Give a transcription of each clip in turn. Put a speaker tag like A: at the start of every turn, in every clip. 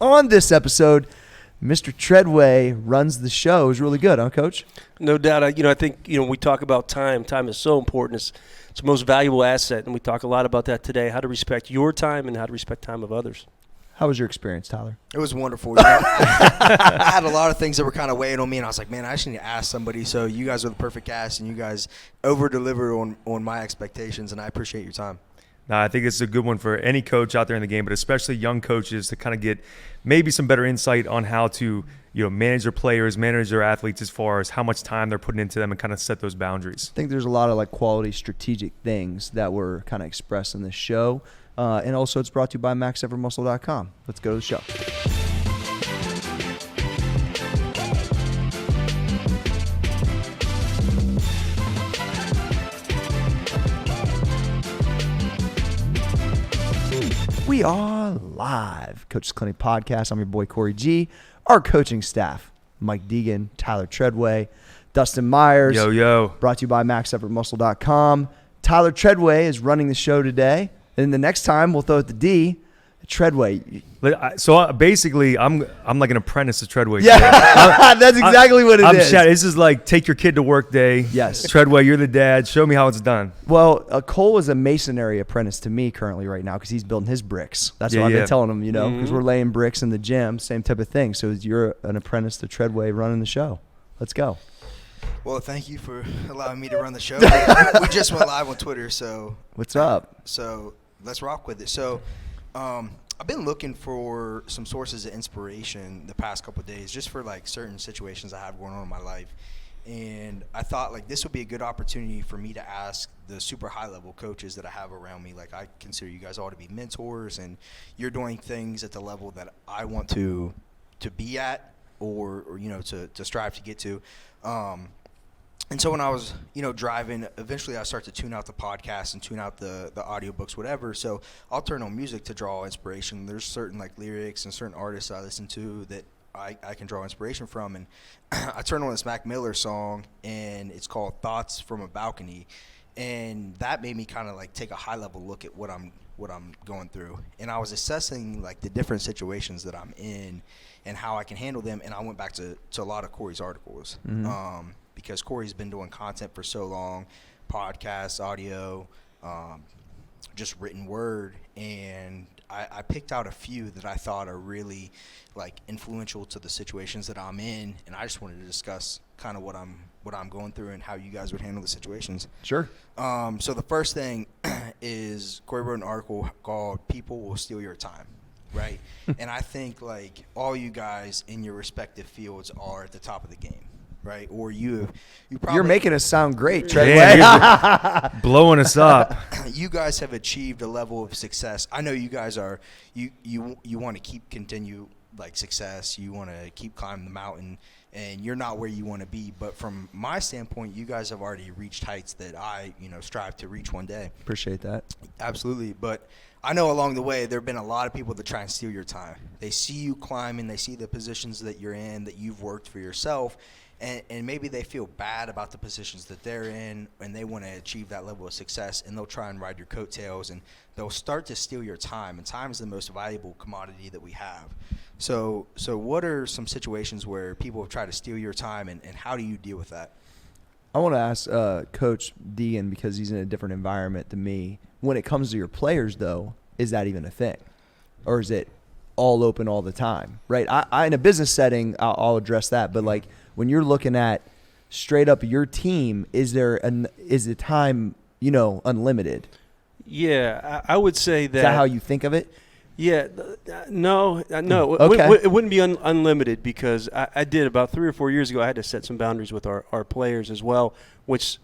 A: On this episode, Mr. Tredway runs the show. It was really good, huh, Coach?
B: No doubt. I think we talk about time. Time is so important. It's the most valuable asset, and we talk a lot about that today, how to respect your time and how to respect time of others.
A: How was your experience, Tyler?
C: It was wonderful. I had a lot of things that were kind of weighing on me, and I was like, man, I just need to ask somebody. So you guys are the perfect cast, and you guys over-deliver on my expectations, and I appreciate your time.
D: No, I think it's a good one for any coach out there in the game, but especially young coaches to kind of get maybe some better insight on how to manage their players, manage their athletes as far as how much time they're putting into them and kind of set those boundaries.
A: I think there's a lot of quality strategic things that were kind of expressed in this show. And also it's brought to you by MaxEffortMuscle.com. Let's go to the show. We are live. Coach's Clinic Podcast. I'm your boy, Corey G. Our coaching staff, Mike Deegan, Tyler Tredway, Dustin Myers.
D: Yo.
A: Brought to you by MaxEffortMuscle.com. Tyler Tredway is running the show today. And the next time, we'll throw it to D. Tredway.
D: So basically, I'm like an apprentice of Tredway.
A: Yeah, that's exactly what it is.
D: This is like take your kid to work day.
A: Yes.
D: Tredway, you're the dad. Show me how it's done.
A: Well, Cole is a masonry apprentice to me currently right now because he's building his bricks. That's what I've been telling him, because we're laying bricks in the gym, same type of thing. So you're an apprentice to Tredway running the show. Let's go.
C: Well, thank you for allowing me to run the show. We just went live on Twitter, so.
A: What's up?
C: So let's rock with it. So I've been looking for some sources of inspiration the past couple of days just for certain situations I have going on in my life. And I thought this would be a good opportunity for me to ask the super high level coaches that I have around me. I consider you guys all to be mentors, and you're doing things at the level that I want to be at or to strive to get to. And so when I was, driving, eventually I start to tune out the podcast and tune out the audiobooks, whatever. So I'll turn on music to draw inspiration. There's certain lyrics and certain artists I listen to that I can draw inspiration from. And I turned on this Mac Miller song, and it's called Thoughts from a Balcony. And that made me kind of take a high level look at what I'm going through. And I was assessing the different situations that I'm in and how I can handle them. And I went back to a lot of Corey's articles. Mm-hmm. Because Corey's been doing content for so long, podcasts, audio, just written word, and I picked out a few that I thought are really influential to the situations that I'm in, and I just wanted to discuss kind of what I'm going through and how you guys would handle the situations.
A: Sure.
C: So the first thing is Corey wrote an article called "People Will Steal Your Time." Right? And I think all you guys in your respective fields are at the top of the game. Right, or you probably,
A: you're making us sound great, Tredway.
D: Yeah, you're blowing us up.
C: You guys have achieved a level of success. I know you guys are. You want to continue success. You want to keep climbing the mountain, and you're not where you want to be. But from my standpoint, you guys have already reached heights that I strive to reach one day.
A: Appreciate that.
C: Absolutely, but I know along the way there have been a lot of people that try and steal your time. They see you climbing. They see the positions that you're in, that you've worked for yourself. And maybe they feel bad about the positions that they're in, and they want to achieve that level of success, and they'll try and ride your coattails, and they'll start to steal your time. And time is the most valuable commodity that we have. So what are some situations where people have tried to steal your time, and how do you deal with that?
A: I want to ask Coach Deegan, because he's in a different environment than me. When it comes to your players, though, is that even a thing? Or is it all open all the time? Right? I in a business setting, I'll address that, but when you're looking at straight up your team, is the time, unlimited?
B: Yeah, I would say that.
A: Is that how you think of it?
B: Yeah, no.
A: Okay.
B: It wouldn't be unlimited, because I did about 3 or 4 years ago. I had to set some boundaries with our players as well, which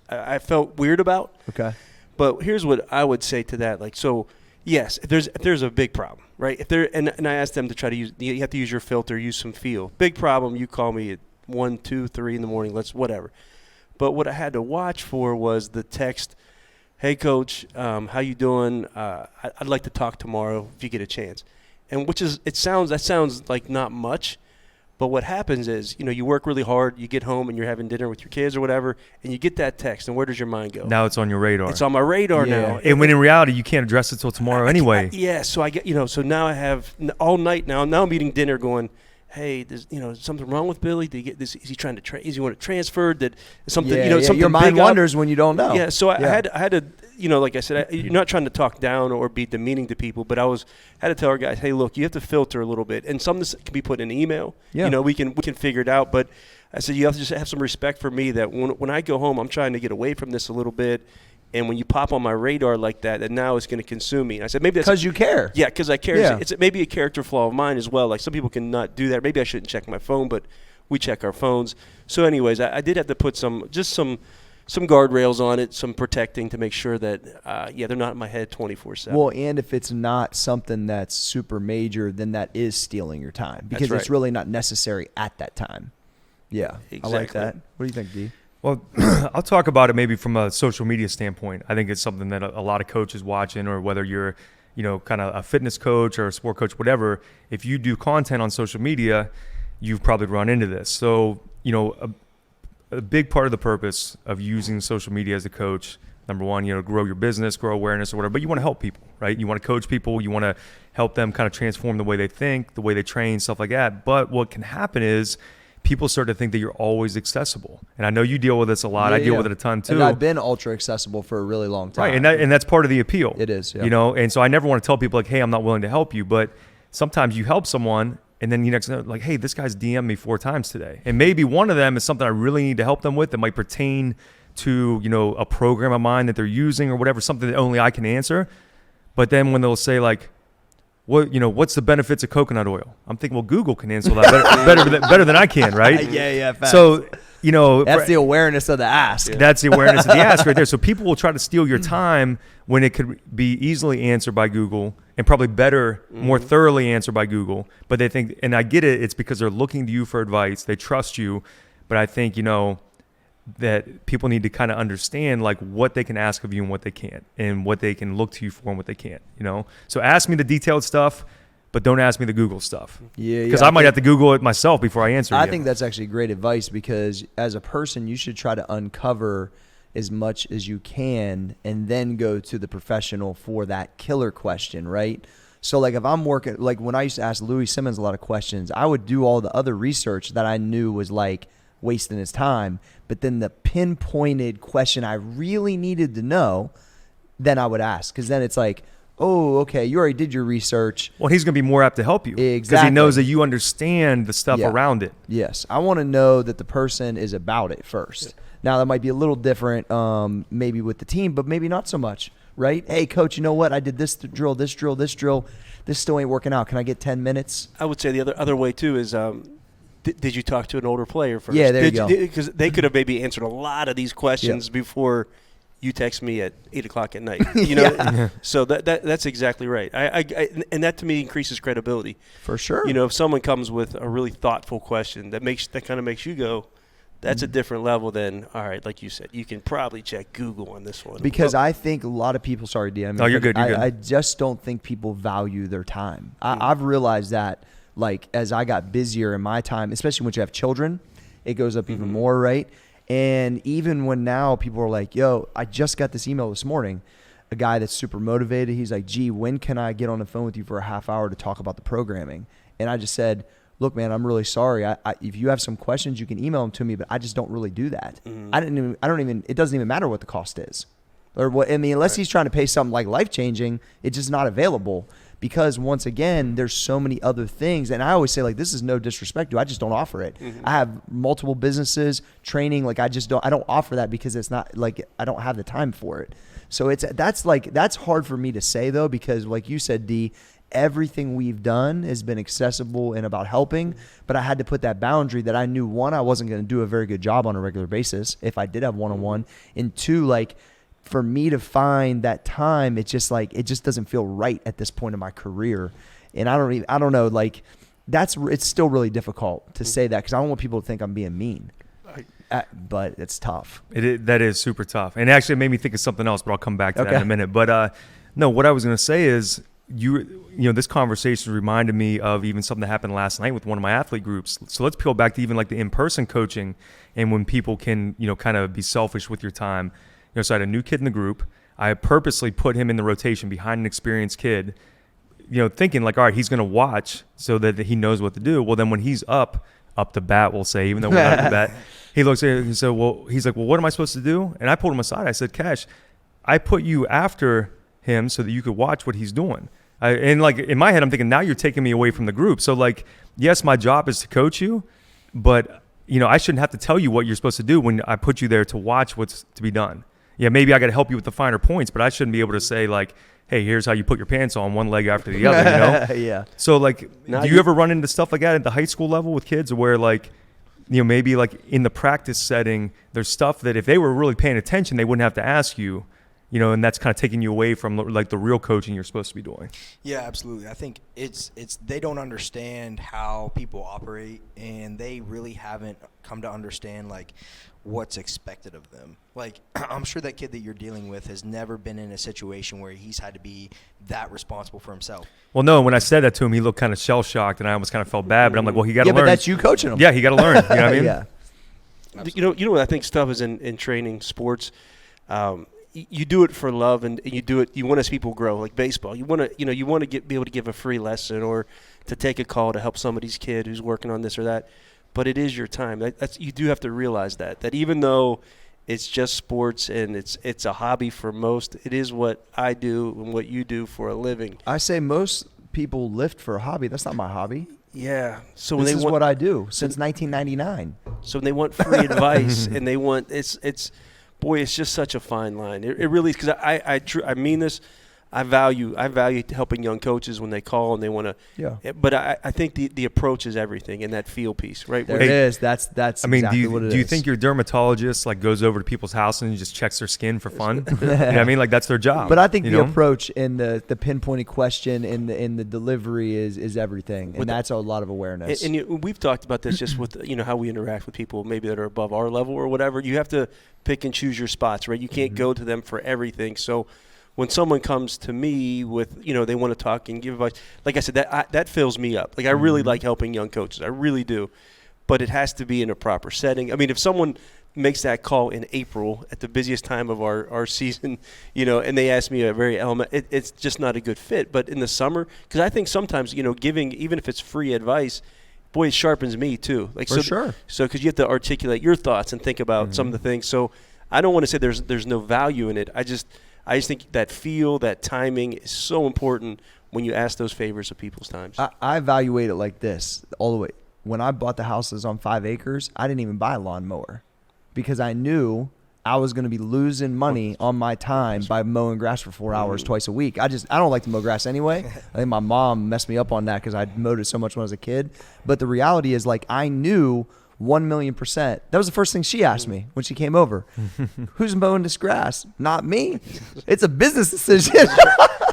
B: I felt weird about.
A: Okay.
B: But here's what I would say to that. So yes, if there's a big problem, right? And I asked them to try to use. You have to use your filter, use some feel. Big problem. You call me at 1, 2, 3 in the morning. Whatever. But what I had to watch for was the text. Hey, Coach, how you doing? I'd like to talk tomorrow if you get a chance. And that sounds like not much, But what happens is, you work really hard, you get home and you're having dinner with your kids or whatever, and you get that text, and where does your mind go?
D: Now it's on your radar.
B: It's on my radar
A: Yeah.
B: now.
D: And when in reality, you can't address it till tomorrow anyway.
B: Yeah, so I get, so now I have all night now. Now I'm eating dinner going, hey, there's, something wrong with Billy? Did he get this? Is he trying to is he want it transferred? That something, something
A: your mind
B: big
A: wonders when you don't know.
B: Yeah, so I had to, like I said, you're not trying to talk down or be demeaning to people, but had to tell our guys, hey, look, you have to filter a little bit, and some of this can be put in an email.
A: Yeah.
B: We can figure it out, but I said you have to just have some respect for me that when I go home, I'm trying to get away from this a little bit. And when you pop on my radar like that, then now it's going to consume me. And I said, maybe that's
A: because you care.
B: Yeah, because I care.
A: Yeah.
B: It's maybe a character flaw of mine as well. Like some people cannot do that. Maybe I shouldn't check my phone, but we check our phones. So, anyways, I did have to put some guardrails on it, some protecting to make sure that they're not in my head 24/7.
A: Well, and if it's not something that's super major, then that is stealing your time because
B: That's right.
A: it's really not necessary at that time. Yeah, I like
B: Exactly.
A: that. What do you think, D?
D: Well, I'll talk about it maybe from a social media standpoint. I think it's something that a lot of coaches watching, or whether you're, kind of a fitness coach or a sport coach, whatever, if you do content on social media, you've probably run into this. So, a big part of the purpose of using social media as a coach, number one, grow your business, grow awareness or whatever, but you want to help people, right? You want to coach people. You want to help them kind of transform the way they think, the way they train, stuff like that. But what can happen is people start to think that you're always accessible. And I know you deal with this a lot. I deal with it a ton too.
A: And I've been ultra accessible for a really long time.
D: Right, and that's part of the appeal.
A: It is, yeah.
D: And so I never want to tell people like, hey, I'm not willing to help you. But sometimes you help someone, and then you next know, like, hey, this guy's DM'd me 4 times today. And maybe one of them is something I really need to help them with that might pertain to, a program of mine that they're using or whatever, something that only I can answer. But then when they'll say like, what's the benefits of coconut oil? I'm thinking, well, Google can answer that better than I can, right?
A: Yeah. Facts.
D: So,
A: that's the awareness of the ask.
D: That's the awareness of the ask right there. So people will try to steal your time when it could be easily answered by Google and probably better, more thoroughly answered by Google. But they think, and I get it, it's because they're looking to you for advice. They trust you. But I think, that people need to kind of understand like what they can ask of you and what they can't, and what they can look to you for and what they can't, So ask me the detailed stuff, but don't ask me the Google stuff.
A: Yeah.
D: Because I might have to Google it myself before I answer
A: I
D: you.
A: think that's actually great advice because as a person, you should try to uncover as much as you can and then go to the professional for that killer question, right? So like if I'm working, like when I used to ask Louis Simmons a lot of questions, I would do all the other research that I knew was like wasting his time. But then the pinpointed question I really needed to know, then I would ask. Because then it's like, oh, okay, you already did your research.
D: Well, he's going to be more apt to help you.
A: Exactly.
D: Because he knows that you understand the stuff around it.
A: Yes. I want to know that the person is about it first. Now, that might be a little different maybe with the team, but maybe not so much, right? Hey, coach, you know what? I did this drill. This still ain't working out. Can I get 10 minutes?
B: I would say the other way, too, is did you talk to an older player first?
A: Yeah, there you go.
B: Because they could have maybe answered a lot of these questions before you text me at 8 o'clock at night. So that's exactly right. I and that to me increases credibility.
A: For sure.
B: If someone comes with a really thoughtful question that kind of makes you go, that's a different level than, all right, like you said, you can probably check Google on this one.
A: Because I think a lot of people, sorry, D.
D: No, you're good.
A: I just don't think people value their time. I've realized that, like, as I got busier in my time, especially when you have children, it goes up even more, right? And even when now people are like, yo, I just got this email this morning, a guy that's super motivated. He's like, gee, when can I get on the phone with you for a half hour to talk about the programming? And I just said, look, man, I'm really sorry. If you have some questions, you can email them to me, but I just don't really do that. It doesn't even matter what the cost is. Or what, I mean, unless he's trying to pay something like life-changing, it's just not available. Because once again, there's so many other things. And I always say, like, this is no disrespect to you. I just don't offer it. I have multiple businesses, training. Like, I don't offer that because it's not like I don't have the time for it. So that's hard for me to say though, because like you said, D, everything we've done has been accessible and about helping, but I had to put that boundary that I knew, one, I wasn't going to do a very good job on a regular basis if I did have one-on-one, and two, like, for me to find that time, it just doesn't feel right at this point in my career. And I don't know, like, it's still really difficult to say that because I don't want people to think I'm being mean. But it's tough.
D: That is super tough. And actually it made me think of something else, but I'll come back to that in a minute. But no, what I was going to say is, this conversation reminded me of even something that happened last night with one of my athlete groups. So let's peel back to even like the in-person coaching and when people can, kind of be selfish with your time. So I had a new kid in the group. I purposely put him in the rotation behind an experienced kid, thinking like, all right, he's going to watch so that he knows what to do. Well, then when he's up to bat, we'll say, even though we're not up to bat, he looks at it and said, he's like, well, what am I supposed to do? And I pulled him aside. I said, Cash, I put you after him so that you could watch what he's doing. And like in my head, I'm thinking, now you're taking me away from the group. So like, yes, my job is to coach you, but I shouldn't have to tell you what you're supposed to do when I put you there to watch what's to be done. Yeah, maybe I got to help you with the finer points, but I shouldn't be able to say like, hey, here's how you put your pants on one leg after the other,
A: Yeah.
D: So like,
B: Now
D: do you ever run into stuff like that at the high school level with kids where like, maybe like in the practice setting, there's stuff that if they were really paying attention, they wouldn't have to ask you, and that's kind of taking you away from like the real coaching you're supposed to be doing.
C: Yeah, absolutely. I think it's they don't understand how people operate, and they really haven't come to understand like what's expected of them. Like I'm sure that kid that you're dealing with has never been in a situation where he's had to be that responsible for himself.
D: Well, no, when I said that to him, he looked kind of shell shocked, and I almost kind of felt bad. But I'm like, well, he got to
A: Yeah,
D: learn.
A: but that's you coaching him.
D: Yeah, he got to learn. You know what I mean?
A: Yeah.
B: You know what I think stuff is in training sports. You do it for love, and you do it. You want to see people grow, like baseball. You want to, you want to be able to give a free lesson or to take a call to help somebody's kid who's working on this or that. But it is your time. That's you do have to realize that even though it's just sports and it's a hobby for most, it is what I do and what you do for a living.
A: I say most people lift for a hobby. That's not my hobby.
B: Yeah. So
A: This
B: when
A: is what I do since 1999.
B: So when they want free advice and they want it's. Boy, it's just such a fine line. It really is, because I mean this. I value helping young coaches when they call and they want to.
A: Yeah.
B: But I think the approach is everything, and that feel piece, right?
A: There it is. That's
D: I mean,
A: exactly what it is.
D: do you think your dermatologist like goes over to people's house and just checks their skin for fun? You know what I mean? Like that's their job.
A: But I think the approach and the pinpointed question in the delivery is everything, and that's a lot of awareness.
B: And we've talked about this just with how we interact with people maybe that are above our level or whatever. You have to pick and choose your spots, right? You can't go to them for everything. So when someone comes to me with, they want to talk and give advice, like I said, that fills me up. Like I really like helping young coaches. I really do. But it has to be in a proper setting. I mean, if someone makes that call in April at the busiest time of our season, and they ask me a very element, it's just not a good fit. But in the summer, because I think sometimes, giving, even if it's free advice, boy, it sharpens me too. Like
A: for sure.
B: So because you have to articulate your thoughts and think about some of the things. So I don't want to say there's no value in it. I just think that that timing is so important when you ask those favors of people's times.
A: I evaluate it like this all the way. When I bought the houses on 5 acres, I didn't even buy a lawnmower because I knew I was going to be losing money on my time by mowing grass for 4 hours twice a week. I don't like to mow grass anyway. I think my mom messed me up on that because I mowed it so much when I was a kid. But the reality is, like, I knew 1,000,000%. That was the first thing she asked me when she came over. Who's mowing this grass? Not me. It's a business decision.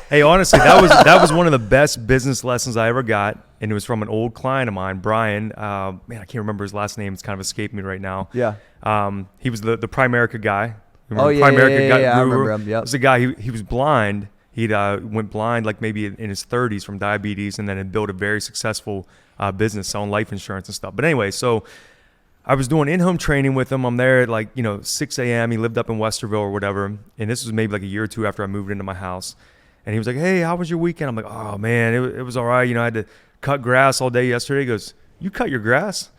D: Hey, honestly, that was one of the best business lessons I ever got, and it was from an old client of mine, Brian. Man, I can't remember his last name. It's kind of escaped me right now.
A: Yeah.
D: He was the Primerica guy.
A: Remember
D: yeah,
A: I remember him. Yep.
D: It was a guy. He was blind. He went blind like maybe in his 30s from diabetes, and then had built a very successful business selling life insurance and stuff. But anyway, so I was doing in-home training with him. I'm there at 6 a.m. He lived up in Westerville or whatever, and this was maybe like a year or two after I moved into my house. And he was like, hey, how was your weekend? I'm like, oh, man, it was all right. I had to cut grass all day yesterday. He goes, you cut your grass?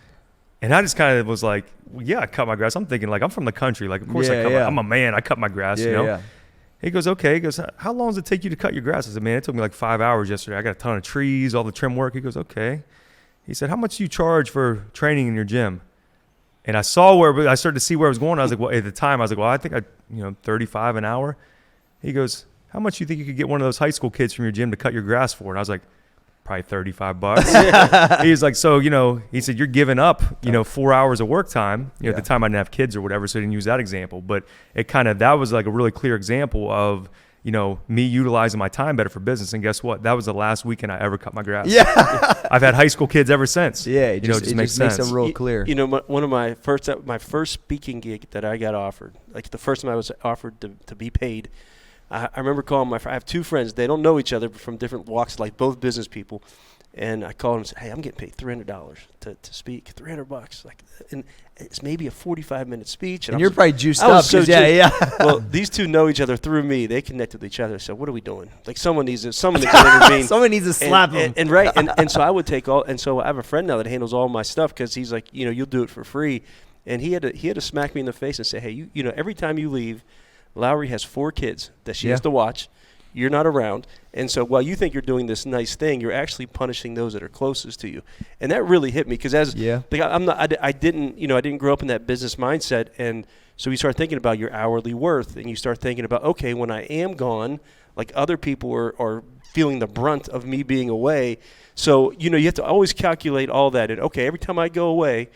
D: And I just kind of was like, well, yeah, I cut my grass. I'm thinking, like, I'm from the country. Like, of course I'm a man. I cut my grass,
A: Yeah.
D: He goes, okay. He goes, how long does it take you to cut your grass? I said, man, it took me like 5 hours yesterday. I got a ton of trees, all the trim work. He goes, okay. He said, how much do you charge for training in your gym? And I started to see where I was going. I was like, well, at the time, I was like, well, I think $35 an hour. He goes, how much do you think you could get one of those high school kids from your gym to cut your grass for? And I was like, probably $35. He was like, so, he said, you're giving up, 4 hours of work time. At the time I didn't have kids or whatever, so I didn't use that example. But that was like a really clear example of, me utilizing my time better for business. And guess what? That was the last weekend I ever cut my grass.
A: Yeah.
D: I've had high school kids ever since.
A: Yeah.
D: It just makes sense.
A: Them real clear.
B: One of my first speaking gig that I got offered, like the first time I was offered to be paid, I remember calling I have two friends. They don't know each other from different walks, like both business people. And I called him and said, hey, I'm getting paid $300 to speak, $300. Like, and it's maybe a 45-minute speech.
A: And you're probably juiced up.
B: So
A: yeah.
B: Well, these two know each other through me. They connected with each other. So what are we doing? Like someone needs to intervene.
A: Someone needs to slap him.
B: And right. And so I would take all. And so I have a friend now that handles all my stuff because he's like, you'll do it for free. And he had to smack me in the face and say, hey, you know, every time you leave, Lowry has 4 kids that she has to watch. You're not around. And so while you think you're doing this nice thing, you're actually punishing those that are closest to you. And that really hit me because I didn't grow up in that business mindset. And so you start thinking about your hourly worth and you start thinking about, okay, when I am gone, like other people are feeling the brunt of me being away. So, you have to always calculate all that. And okay, every time I go away,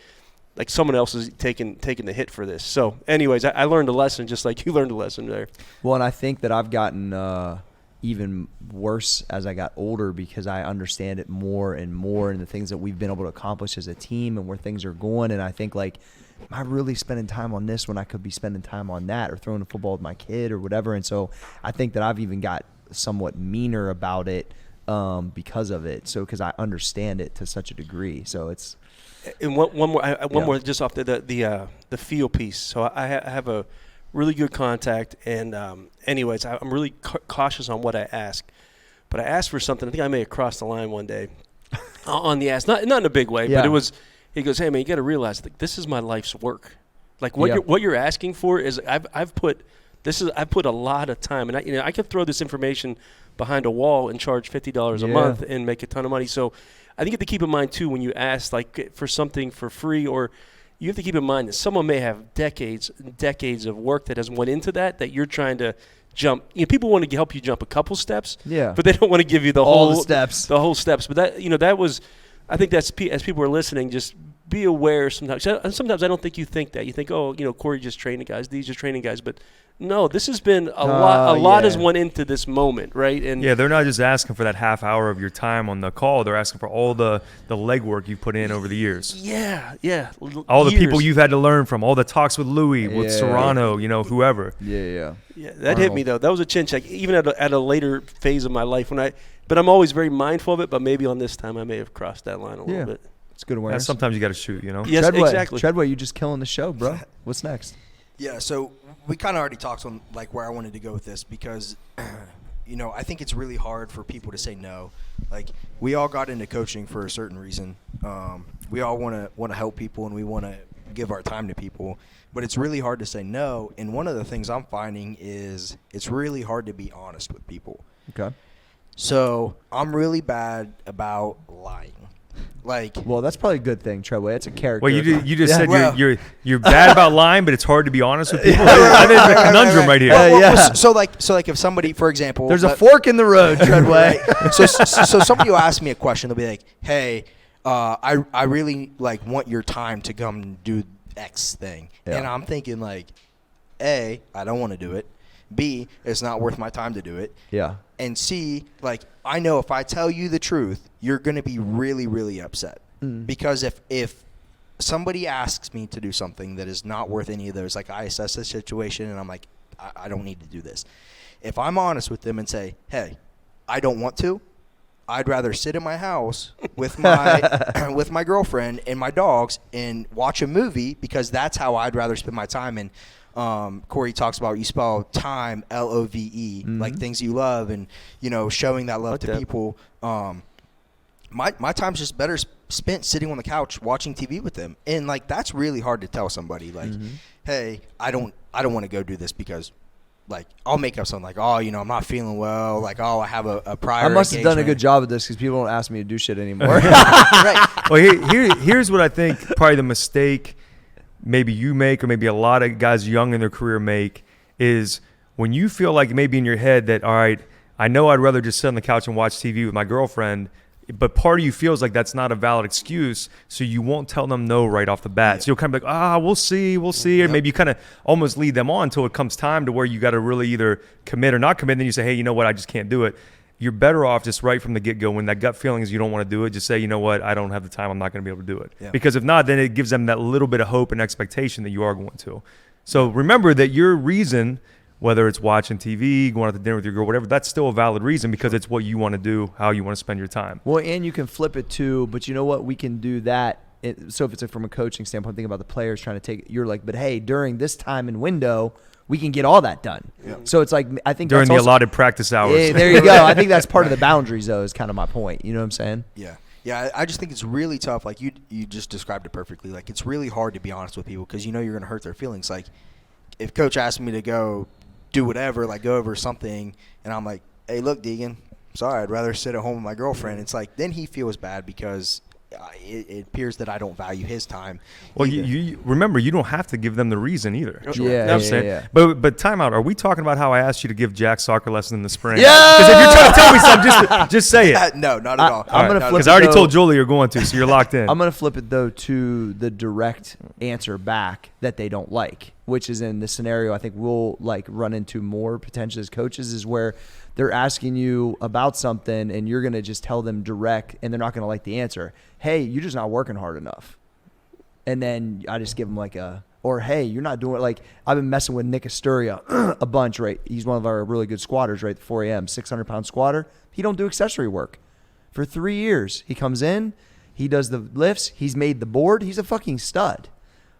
B: like someone else is taking the hit for this. So anyways, I learned a lesson just like you learned a lesson there.
A: Well, and I think that I've gotten even worse as I got older because I understand it more and more and the things that we've been able to accomplish as a team and where things are going. And I think like, am I really spending time on this when I could be spending time on that or throwing a football with my kid or whatever? And so I think that I've even got somewhat meaner about it because of it. So because I understand it to such a degree. So it's.
B: And one more just off the feel piece. So I have a really good contact, and anyways, I'm really cautious on what I ask. But I asked for something. I think I may have crossed the line one day on the ask, not in a big way, but it was. He goes, "Hey man, you got to realize that this is my life's work. Like what you're asking for is I've put a lot of time, and I could throw this information behind a wall and charge $50 a month and make a ton of money. So." I think you have to keep in mind, too, when you ask like for something for free, or you have to keep in mind that someone may have decades and decades of work that has went into that you're trying to jump. People want to help you jump a couple steps, but they don't want to give you the whole steps. The whole steps. But that was, I think that's, as people are listening, just be aware sometimes. Sometimes I don't think you think that. You think, Corey just training guys, these just training guys, but no, this has been a lot has went into this moment, right? And
D: they're not just asking for that half hour of your time on the call. They're asking for all the legwork you've put in over the years.
B: Yeah.
D: All the people you've had to learn from, all the talks with Louis, with Serrano, whoever.
B: Yeah, that hit me though. That was a chin check, even at a later phase of my life but I'm always very mindful of it. But maybe on this time I may have crossed that line a little bit.
A: It's good awareness.
D: Sometimes you got to shoot,
B: Yes,
A: Tredway,
B: exactly.
A: Tredway, you just killing the show, bro. What's next?
C: Yeah, so we kind of already talked on like where I wanted to go with this because, I think it's really hard for people to say no. Like we all got into coaching for a certain reason. We all want to help people and we want to give our time to people, but it's really hard to say no. And one of the things I'm finding is it's really hard to be honest with people.
A: Okay.
C: So I'm really bad about lying.
A: Well, that's probably a good thing, Tredway. It's a character.
D: Well, you just said you're bad about lying, but it's hard to be honest with people. I think it's a conundrum right here.
C: So like if somebody, for example,
A: there's a fork in the road, Tredway.
C: So somebody will ask me a question. They'll be like, "Hey, I really want your time to come do X thing," and I'm thinking like, A, I don't want to do it. B, it's not worth my time to do it.
A: Yeah.
C: And C, I know if I tell you the truth, you're going to be really, really upset. Because if somebody asks me to do something that is not worth any of those, I assess the situation and I'm like, I don't need to do this. If I'm honest with them and say, hey, I don't want to, I'd rather sit in my house with my with my girlfriend and my dogs and watch a movie because that's how I'd rather spend my time. And Corey talks about you spell time LOVE, like things you love and showing that love to people. My time's just better spent sitting on the couch watching TV with them, and that's really hard to tell somebody hey, I don't want to go do this because I'll make up something I'm not feeling well, I have a prior
A: I must have done a
C: engagement.
A: good job of this because people don't ask me to do shit anymore.
C: Right.
D: Well, here's what I think probably the mistake maybe you make or maybe a lot of guys young in their career make is when you feel like maybe in your head that, all right, I know I'd rather just sit on the couch and watch TV with my girlfriend, but part of you feels like that's not a valid excuse, so you won't tell them no right off the bat. So you'll kind of be like, we'll see. Or maybe you kind of almost lead them on until it comes time to where you got to really either commit or not commit. And then you say, hey, you know what, I just can't do it. You're better off just right from the get-go when that gut feeling is you don't want to do it, just say, you know what, I don't have the time, I'm not going to be able to do it. Yeah. Because if not, then it gives them that little bit of hope and expectation that you are going to. So remember that your reason whether it's watching TV, going out to dinner with your girl, whatever, that's still a valid reason because it's what you want to do, how you want to spend your time.
A: Well, and you can flip it too, but you know what? We can do that. So if it's from a coaching standpoint, think about the players trying to take, you're like, but hey, during this time and window, we can get all that done. Yep. So it's like, I think
D: during
A: that's
D: the
A: also,
D: allotted practice hours.
A: Yeah, there you go. I think that's part of the boundaries, though, is kind of my point. You know what I'm saying?
C: Yeah. Yeah, I just think it's really tough. Like, you just described it perfectly. Like, it's really hard to be honest with people because you know you're going to hurt their feelings. Like, if coach asks me to go do whatever, like go over something, and I'm like, hey, look, Deegan, sorry, I'd rather sit at home with my girlfriend. It's like, then he feels bad because it appears that I don't value his time.
D: Well, you remember, you don't have to give them the reason either.
A: Yeah,
D: You know what I'm saying?
A: yeah.
D: But time out. Are we talking about how I asked you to give Jack soccer lesson in the spring?
A: Yeah!
D: Because if you're trying to tell me something, just say it.
C: No, not at all.
A: I'm gonna flip
D: Because
A: it,
D: I already
A: though.
D: told Julie you're going to, so you're locked in.
A: I'm going to flip it, though, to the direct answer back that they don't like, which is in the scenario I think we'll like run into more potentially as coaches, is where they're asking you about something and you're going to just tell them direct and they're not going to like the answer. Hey, you're just not working hard enough. And then I just give them like or hey, you're not doing it. Like, I've been messing with Nick Asturia a bunch, right? He's one of our really good squatters, right? 4 a.m., 600-pound squatter. He don't do accessory work. For 3 years, he comes in, he does the lifts, he's made the board, he's a fucking stud.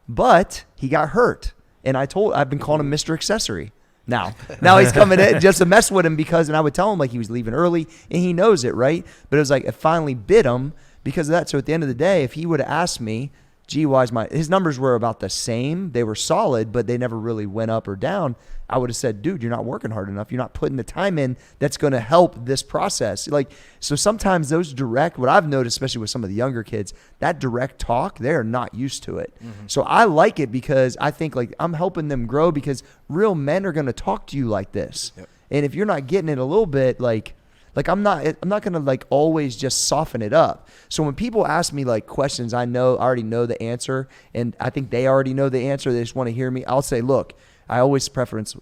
A: But he got hurt. And I've been calling him Mr. Accessory. Now he's coming in just to mess with him and I would tell him like he was leaving early and he knows it, right? But it was like it finally bit him because of that. So at the end of the day, if he would have asked me, gee, his numbers were about the same. They were solid, but they never really went up or down. I would have said, dude, you're not working hard enough. You're not putting the time in that's going to help this process. Like, so sometimes those direct, what I've noticed, especially with some of the younger kids, that direct talk, they're not used to it. Mm-hmm. So I like it because I think like I'm helping them grow because real men are going to talk to you like this. Yep. And if you're not getting it a little bit, like I'm not going to like always just soften it up. So when people ask me like questions, I already know the answer. And I think they already know the answer. They just want to hear me. I'll say, look, I always preference.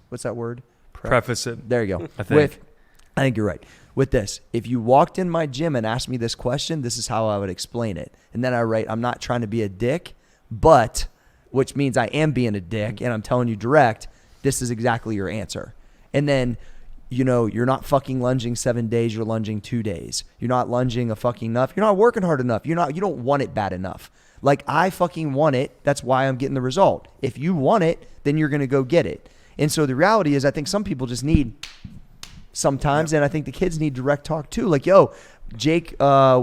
A: What's that word?
D: Preface it.
A: There you go.
D: I think
A: you're right. With this, if you walked in my gym and asked me this question, this is how I would explain it. And then I write, I'm not trying to be a dick, but, which means I am being a dick, and I'm telling you direct, this is exactly your answer. And then, you know, you're not fucking lunging 7 days, you're lunging 2 days. You're not lunging a fucking enough. You're not working hard enough. You don't want it bad enough. Like, I fucking want it. That's why I'm getting the result. If you want it, then you're going to go get it. And so the reality is I think some people just need sometimes, and I think the kids need direct talk too. Like, yo, Jake, I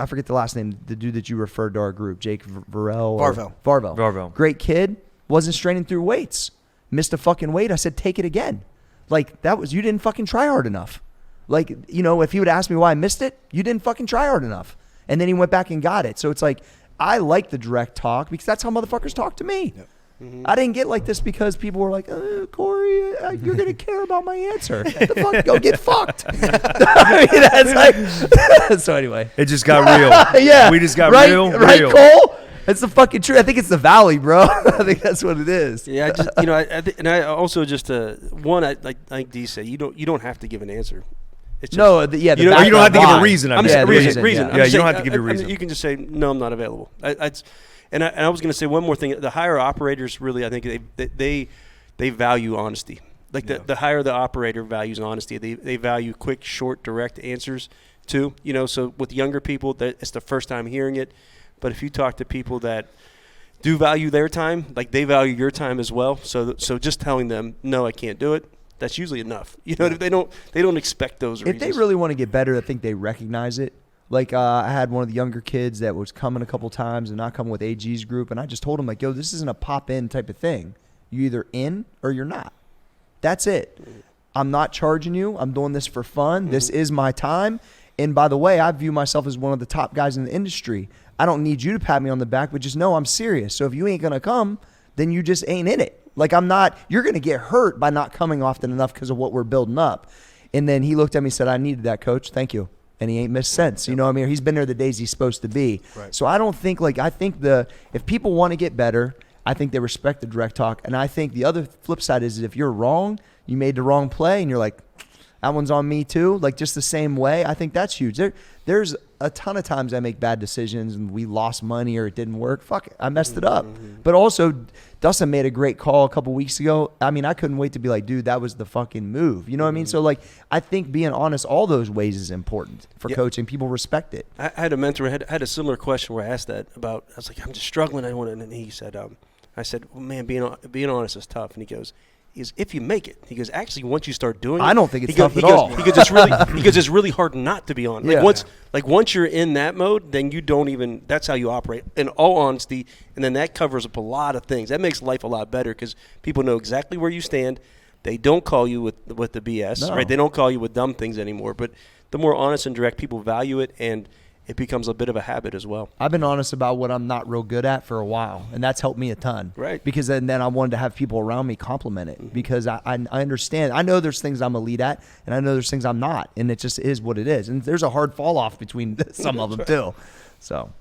A: forget the last name, the dude that you referred to our group, Jake Varvel. Great kid, wasn't straining through weights. Missed a fucking weight. I said, take it again. Like, you didn't fucking try hard enough. Like, you know, if he would ask me why I missed it, you didn't fucking try hard enough. And then he went back and got it. So it's like, I like the direct talk because that's how motherfuckers talk to me. Yep. Mm-hmm. I didn't get like this because people were like, Corey, you're going to care about my answer. The fuck? Go get fucked. I mean, that's like, so anyway.
D: It just got real.
A: Yeah.
D: We just got real.
A: Right, Cole? That's the fucking truth. I think it's the valley, bro. I think that's what it is.
B: Yeah, I just, you know, I also just, like D said, you don't have to give an answer. It's just,
A: you
D: don't have to give a reason.
B: I'm just reason.
D: Yeah, you don't have to give your reason.
B: You can just say, no, I'm not available. And I was going to say one more thing. The higher operators really, I think they value honesty. Like the higher the operator values honesty, they value quick, short, direct answers too. You know, so with younger people, it's the first time hearing it. But if you talk to people that do value their time, like they value your time as well. So just telling them, no, I can't do it, that's usually enough. You know, they don't expect those reasons.
A: If they really want to get better, I think they recognize it. Like, I had one of the younger kids that was coming a couple times and not coming with AG's group, and I just told him, like, yo, this isn't a pop-in type of thing. You're either in or you're not. That's it. I'm not charging you. I'm doing this for fun. Mm-hmm. This is my time. And by the way, I view myself as one of the top guys in the industry. I don't need you to pat me on the back, but just know I'm serious. So if you ain't going to come, then you just ain't in it. Like, you're going to get hurt by not coming often enough because of what we're building up. And then he looked at me and said, I needed that, coach. Thank you. And he ain't missed since. You know what I mean? He's been there the days he's supposed to be. Right. So I don't think, I think if people want to get better, I think they respect the direct talk. And I think the other flip side is if you're wrong, you made the wrong play, and you're like, That one's on me too. Like just the same way. I think that's huge. There's a ton of times I make bad decisions and we lost money or it didn't work. Fuck it, I messed it up. But also, Dustin made a great call a couple weeks ago. I mean, I couldn't wait to be like, dude, that was the fucking move. You know what I mean? So like, I think being honest all those ways is important for coaching. People respect it.
B: I had a mentor. I had a similar question where I asked that about. I was like, I'm just struggling. I want, and he said, I said, well, man, being honest is tough. And he goes, if you make it, he goes, actually, once you start doing it,
A: I don't think it's tough at all.
B: He goes, it's really hard not to be honest. Once you're in that mode, then you don't even. That's how you operate. In all honesty, and then that covers up a lot of things. That makes life a lot better because people know exactly where you stand. They don't call you with the BS, right? They don't call you with dumb things anymore. But the more honest and direct, people value it, and it becomes a bit of a habit as well.
A: I've been honest about what I'm not real good at for a while, and that's helped me a ton.
B: Right.
A: Because then I wanted to have people around me compliment it because I understand. I know there's things I'm elite at, and I know there's things I'm not, and it just is what it is. And there's a hard fall off between some of them too. So.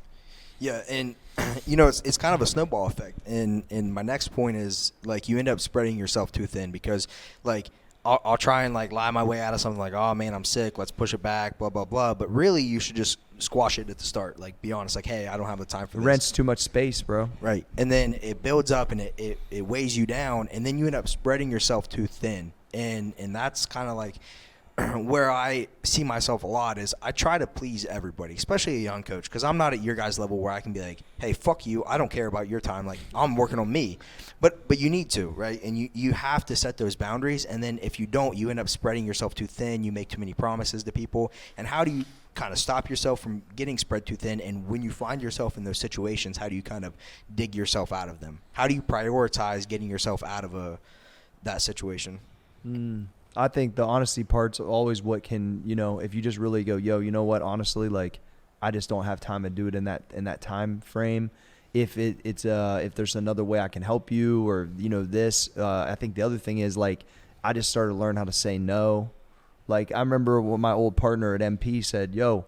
C: Yeah, and it's kind of a snowball effect. And my next point is like you end up spreading yourself too thin because like I'll try and like lie my way out of something like, oh man, I'm sick, let's push it back, blah blah blah. But really, you should just squash it at the start. Like be honest, like hey, I don't have the time for this.
A: Rents too much space, bro.
C: Right, and then it builds up and it weighs you down, and then you end up spreading yourself too thin. And that's kind of like where I see myself a lot is I try to please everybody, especially a young coach, because I'm not at your guys' level where I can be like, hey, fuck you, I don't care about your time. Like, I'm working on me. But you need to, right? And you have to set those boundaries, and then if you don't, you end up spreading yourself too thin. You make too many promises to people. And how do you kind of stop yourself from getting spread too thin? And when you find yourself in those situations, how do you kind of dig yourself out of them? How do you prioritize getting yourself out of that situation?
A: I think the honesty part's always what can, if you just really go, yo, you know what, honestly, like, I just don't have time to do it in that time frame. If if there's another way I can help you or, this, I think the other thing is, like, I just started to learn how to say no. Like, I remember when my old partner at MP said, yo,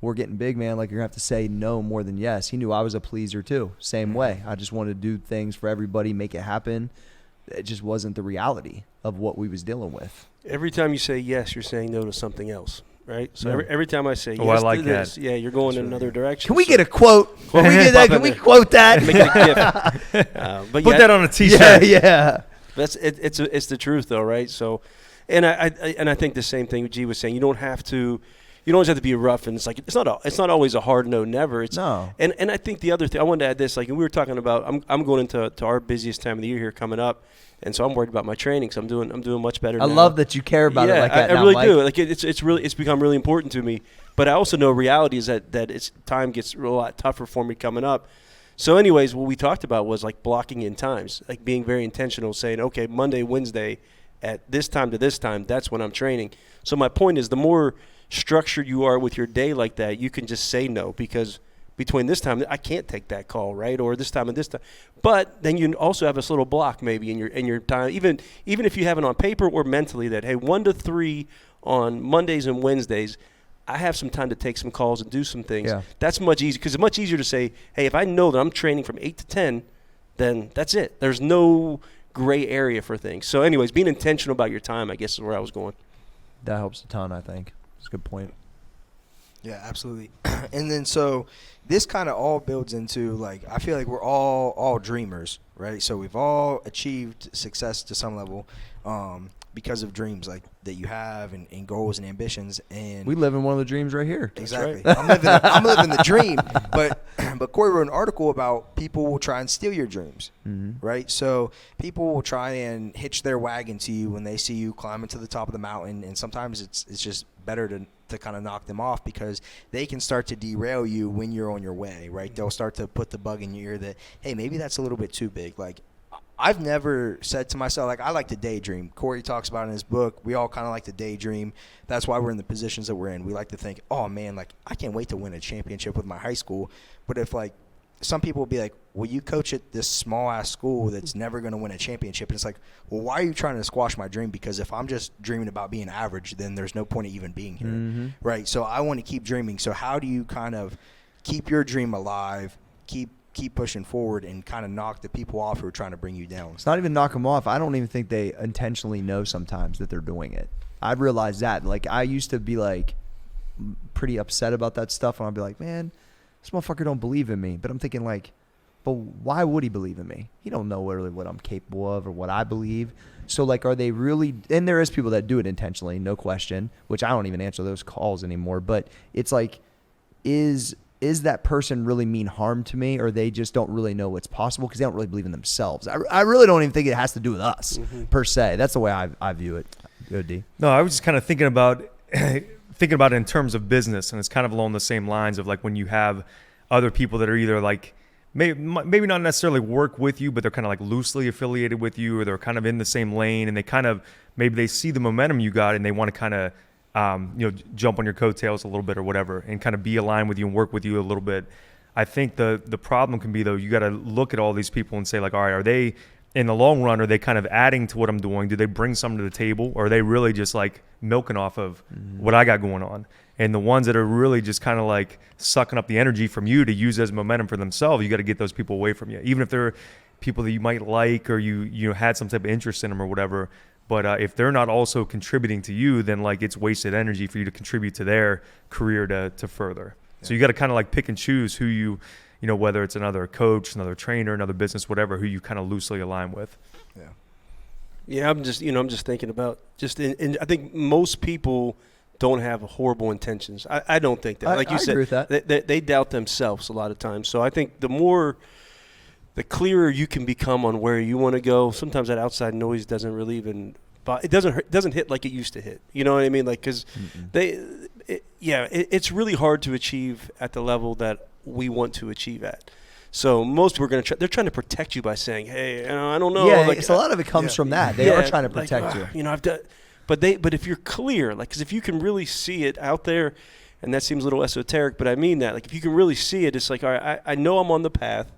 A: we're getting big, man. Like, you're going to have to say no more than yes. He knew I was a pleaser, too. Same way. I just wanted to do things for everybody, make it happen. It just wasn't the reality of what we was dealing with.
B: Every time you say yes, you're saying no to something else, right? So
A: Yeah.
B: every time I say yes
D: I like
B: to this,
D: that.
B: yeah, you're going in another direction.
A: Can we get a quote? Can we get that? Can we quote that?
B: Make it a gift. But
D: Put that on a T-shirt.
A: Yeah.
B: It's the truth though, right? So, and I think the same thing G was saying. You don't always have to be rough, and it's not always a hard no, never.
A: No.
B: And I think the other thing I wanted to add this, like, and we were talking about, I'm going into our busiest time of the year here coming up, and so I'm worried about my training. So I'm doing much better.
A: I
B: now.
A: love that you care about it like that.
B: I
A: now,
B: really
A: Mike.
B: do. Like it's become really important to me. But I also know reality is that time gets a lot tougher for me coming up. So anyways, what we talked about was like blocking in times, like being very intentional, saying, okay, Monday, Wednesday, at this time to this time, that's when I'm training. So my point is, the more structured you are with your day like that, you can just say no, because between this time I can't take that call, right? Or this time and this time. But then you also have this little block maybe in your time, even if you have it on paper or mentally, that hey, 1 to 3 on Mondays and Wednesdays, I have some time to take some calls and do some things.
A: Yeah.
B: That's much easier, because it's much easier to say, hey, if I know that I'm training from 8 to 10, then that's it. There's no gray area for things. So anyways, being intentional about your time, I guess, is where I was going.
A: That helps a ton, I think. That's a good point.
C: Yeah, absolutely. And then so this kind of all builds into, like, I feel like we're all dreamers, right? So we've all achieved success to some level because of dreams like that you have and goals and ambitions. And
A: We live in one of the dreams right here.
C: exactly.
B: right.
C: I'm living the dream. But Corey wrote an article about people will try and steal your dreams, right? So people will try and hitch their wagon to you when they see you climbing to the top of the mountain, and sometimes it's just better to kind of knock them off, because they can start to derail you when you're on your way, right? They'll start to put the bug in your ear that, hey, maybe that's a little bit too big. Like, I've never said to myself, like, I like to daydream. Corey talks about in his book, we all kind of like to daydream. That's why we're in the positions that we're in. We like to think, oh, man, like, I can't wait to win a championship with my high school. But if, like, some people will be like, well, you coach at this small-ass school that's never going to win a championship. And it's like, well, why are you trying to squash my dream? Because if I'm just dreaming about being average, then there's no point of even being here, right? So I want to keep dreaming. So how do you kind of keep your dream alive, keep pushing forward, and kind of knock the people off who are trying to bring you down?
A: It's not even knock them off. I don't even think they intentionally know sometimes that they're doing it. I realized that. Like, I used to be like pretty upset about that stuff, and I'd be like, man, this motherfucker don't believe in me. But I'm thinking like, but why would he believe in me? He don't know really what I'm capable of or what I believe. So like, are they really? And there is people that do it intentionally, no question. Which I don't even answer those calls anymore. But it's like, is that person really mean harm to me, or they just don't really know what's possible because they don't really believe in themselves? I really don't even think it has to do with us per se. That's the way I view it. Good, D.
D: No, I was just kind of thinking about it in terms of business, and it's kind of along the same lines of like when you have other people that are either like maybe not necessarily work with you, but they're kind of like loosely affiliated with you, or they're kind of in the same lane, and they kind of maybe they see the momentum you got and they want to kind of jump on your coattails a little bit or whatever, and kind of be aligned with you and work with you a little bit. I think the problem can be, though, you got to look at all these people and say like, all right, are they in the long run, are they kind of adding to what I'm doing? Do they bring something to the table, or are they really just like milking off of what I got going on? And the ones that are really just kind of like sucking up the energy from you to use as momentum for themselves, you got to get those people away from you, even if they're people that you might like or you had some type of interest in them or whatever. But if they're not also contributing to you, then like it's wasted energy for you to contribute to their career to further. Yeah. So you got to kind of like pick and choose who you whether it's another coach, another trainer, another business, whatever, who you kind of loosely align with.
C: Yeah.
B: Yeah, I'm just thinking about I think most people don't have horrible intentions. I don't think that. Like you said,
A: agree with that.
B: They doubt themselves a lot of times. So I think the clearer you can become on where you want to go, sometimes that outside noise doesn't really even it doesn't hit like it used to hit. You know what I mean? Like, because it's really hard to achieve at the level that we want to achieve at. So most people are they're trying to protect you by saying, hey, I don't know.
A: Yeah,
B: like,
A: a lot of it comes from that. They are trying to protect you.
B: I've done, but if you're clear, like, because if you can really see it out there, and that seems a little esoteric, but I mean that, like, if you can really see it, it's like, all right, I know I'm on the path,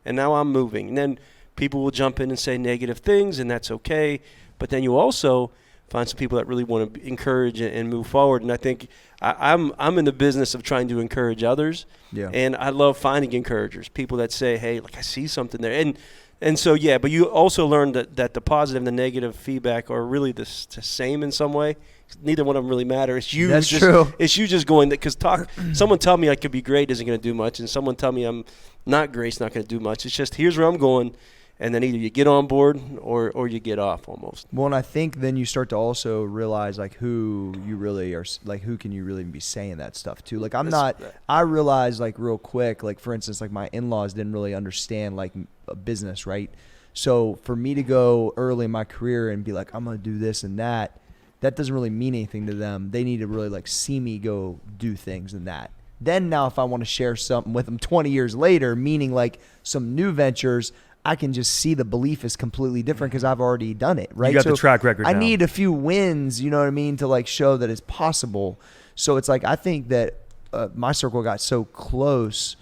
B: and now I'm moving. And then people will jump in and say negative things, and that's okay. But then you also find some people that really want to encourage and move forward. And I think I'm in the business of trying to encourage others. Yeah. And I love finding encouragers, people that say, hey, like, I see something there. And so, yeah, but you also learn that the positive and the negative feedback are really the same in some way. Neither one of them really matter. It's you.
A: That's true.
B: It's you just going, because someone tell me I could be great isn't going to do much, and someone tell me I'm not great is not going to do much. It's just, here's where I'm going. And then either you get on board or you get off almost.
A: Well, and I think then you start to also realize like who you really are, like who can you really be saying that stuff to. Like I realized like real quick, like for instance, like my in-laws didn't really understand like a business, right? So for me to go early in my career and be like, I'm going to do this and that doesn't really mean anything to them. They need to really like see me go do things and that. Then now if I want to share something with them 20 years later, meaning like some new ventures, I can just see the belief is completely different because I've already done it, right?
D: You got the track record
A: I
D: now.
A: need a few wins, you know what I mean, to like show that it's possible. So it's like I think that my circle got so closed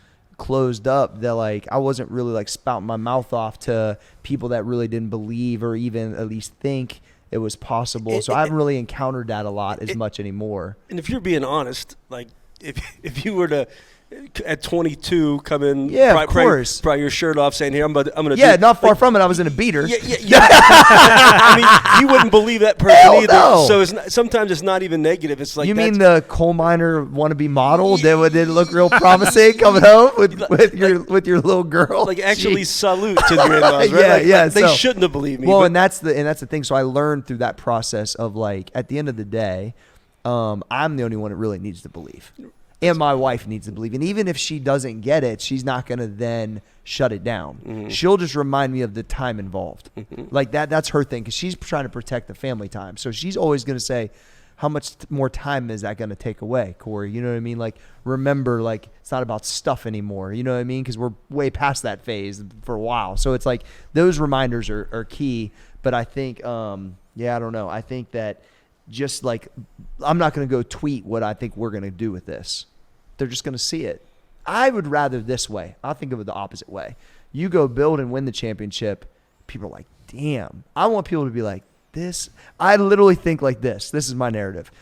A: up that like I wasn't really like spouting my mouth off to people that really didn't believe or even at least think it was possible. So I haven't really encountered that a lot as much anymore.
B: And if you're being honest, like if you were to at 22 come in,
A: of course,
B: pry your shirt off, saying, "Here, I'm gonna."
A: Yeah, not far from it. I was in a beater.
B: Yeah. I mean, you wouldn't believe that person either.
A: No.
B: So sometimes it's not even negative. It's like,
A: you mean the coal miner wannabe model that would look real promising coming home with your little girl?
B: Like, actually, salute to your in-laws, right? They shouldn't have believed me.
A: Well, and that's the thing. So I learned through that process of like, at the end of the day, I'm the only one that really needs to believe. And my wife needs to believe. And even if she doesn't get it, she's not going to then shut it down. Mm-hmm. She'll just remind me of the time involved. Mm-hmm. Like that's her thing, because she's trying to protect the family time. So she's always going to say, how much more time is that going to take away, Corey? You know what I mean? Like, remember, like, it's not about stuff anymore. You know what I mean? Because we're way past that phase for a while. So it's like those reminders are key. But I think, I don't know. I think that just like, I'm not going to go tweet what I think we're going to do with this. They're just going to see it. I would rather this way. I'll think of it the opposite way. You go build and win the championship. People are like, damn. I want people to be like, this. I literally think like this. This is my narrative.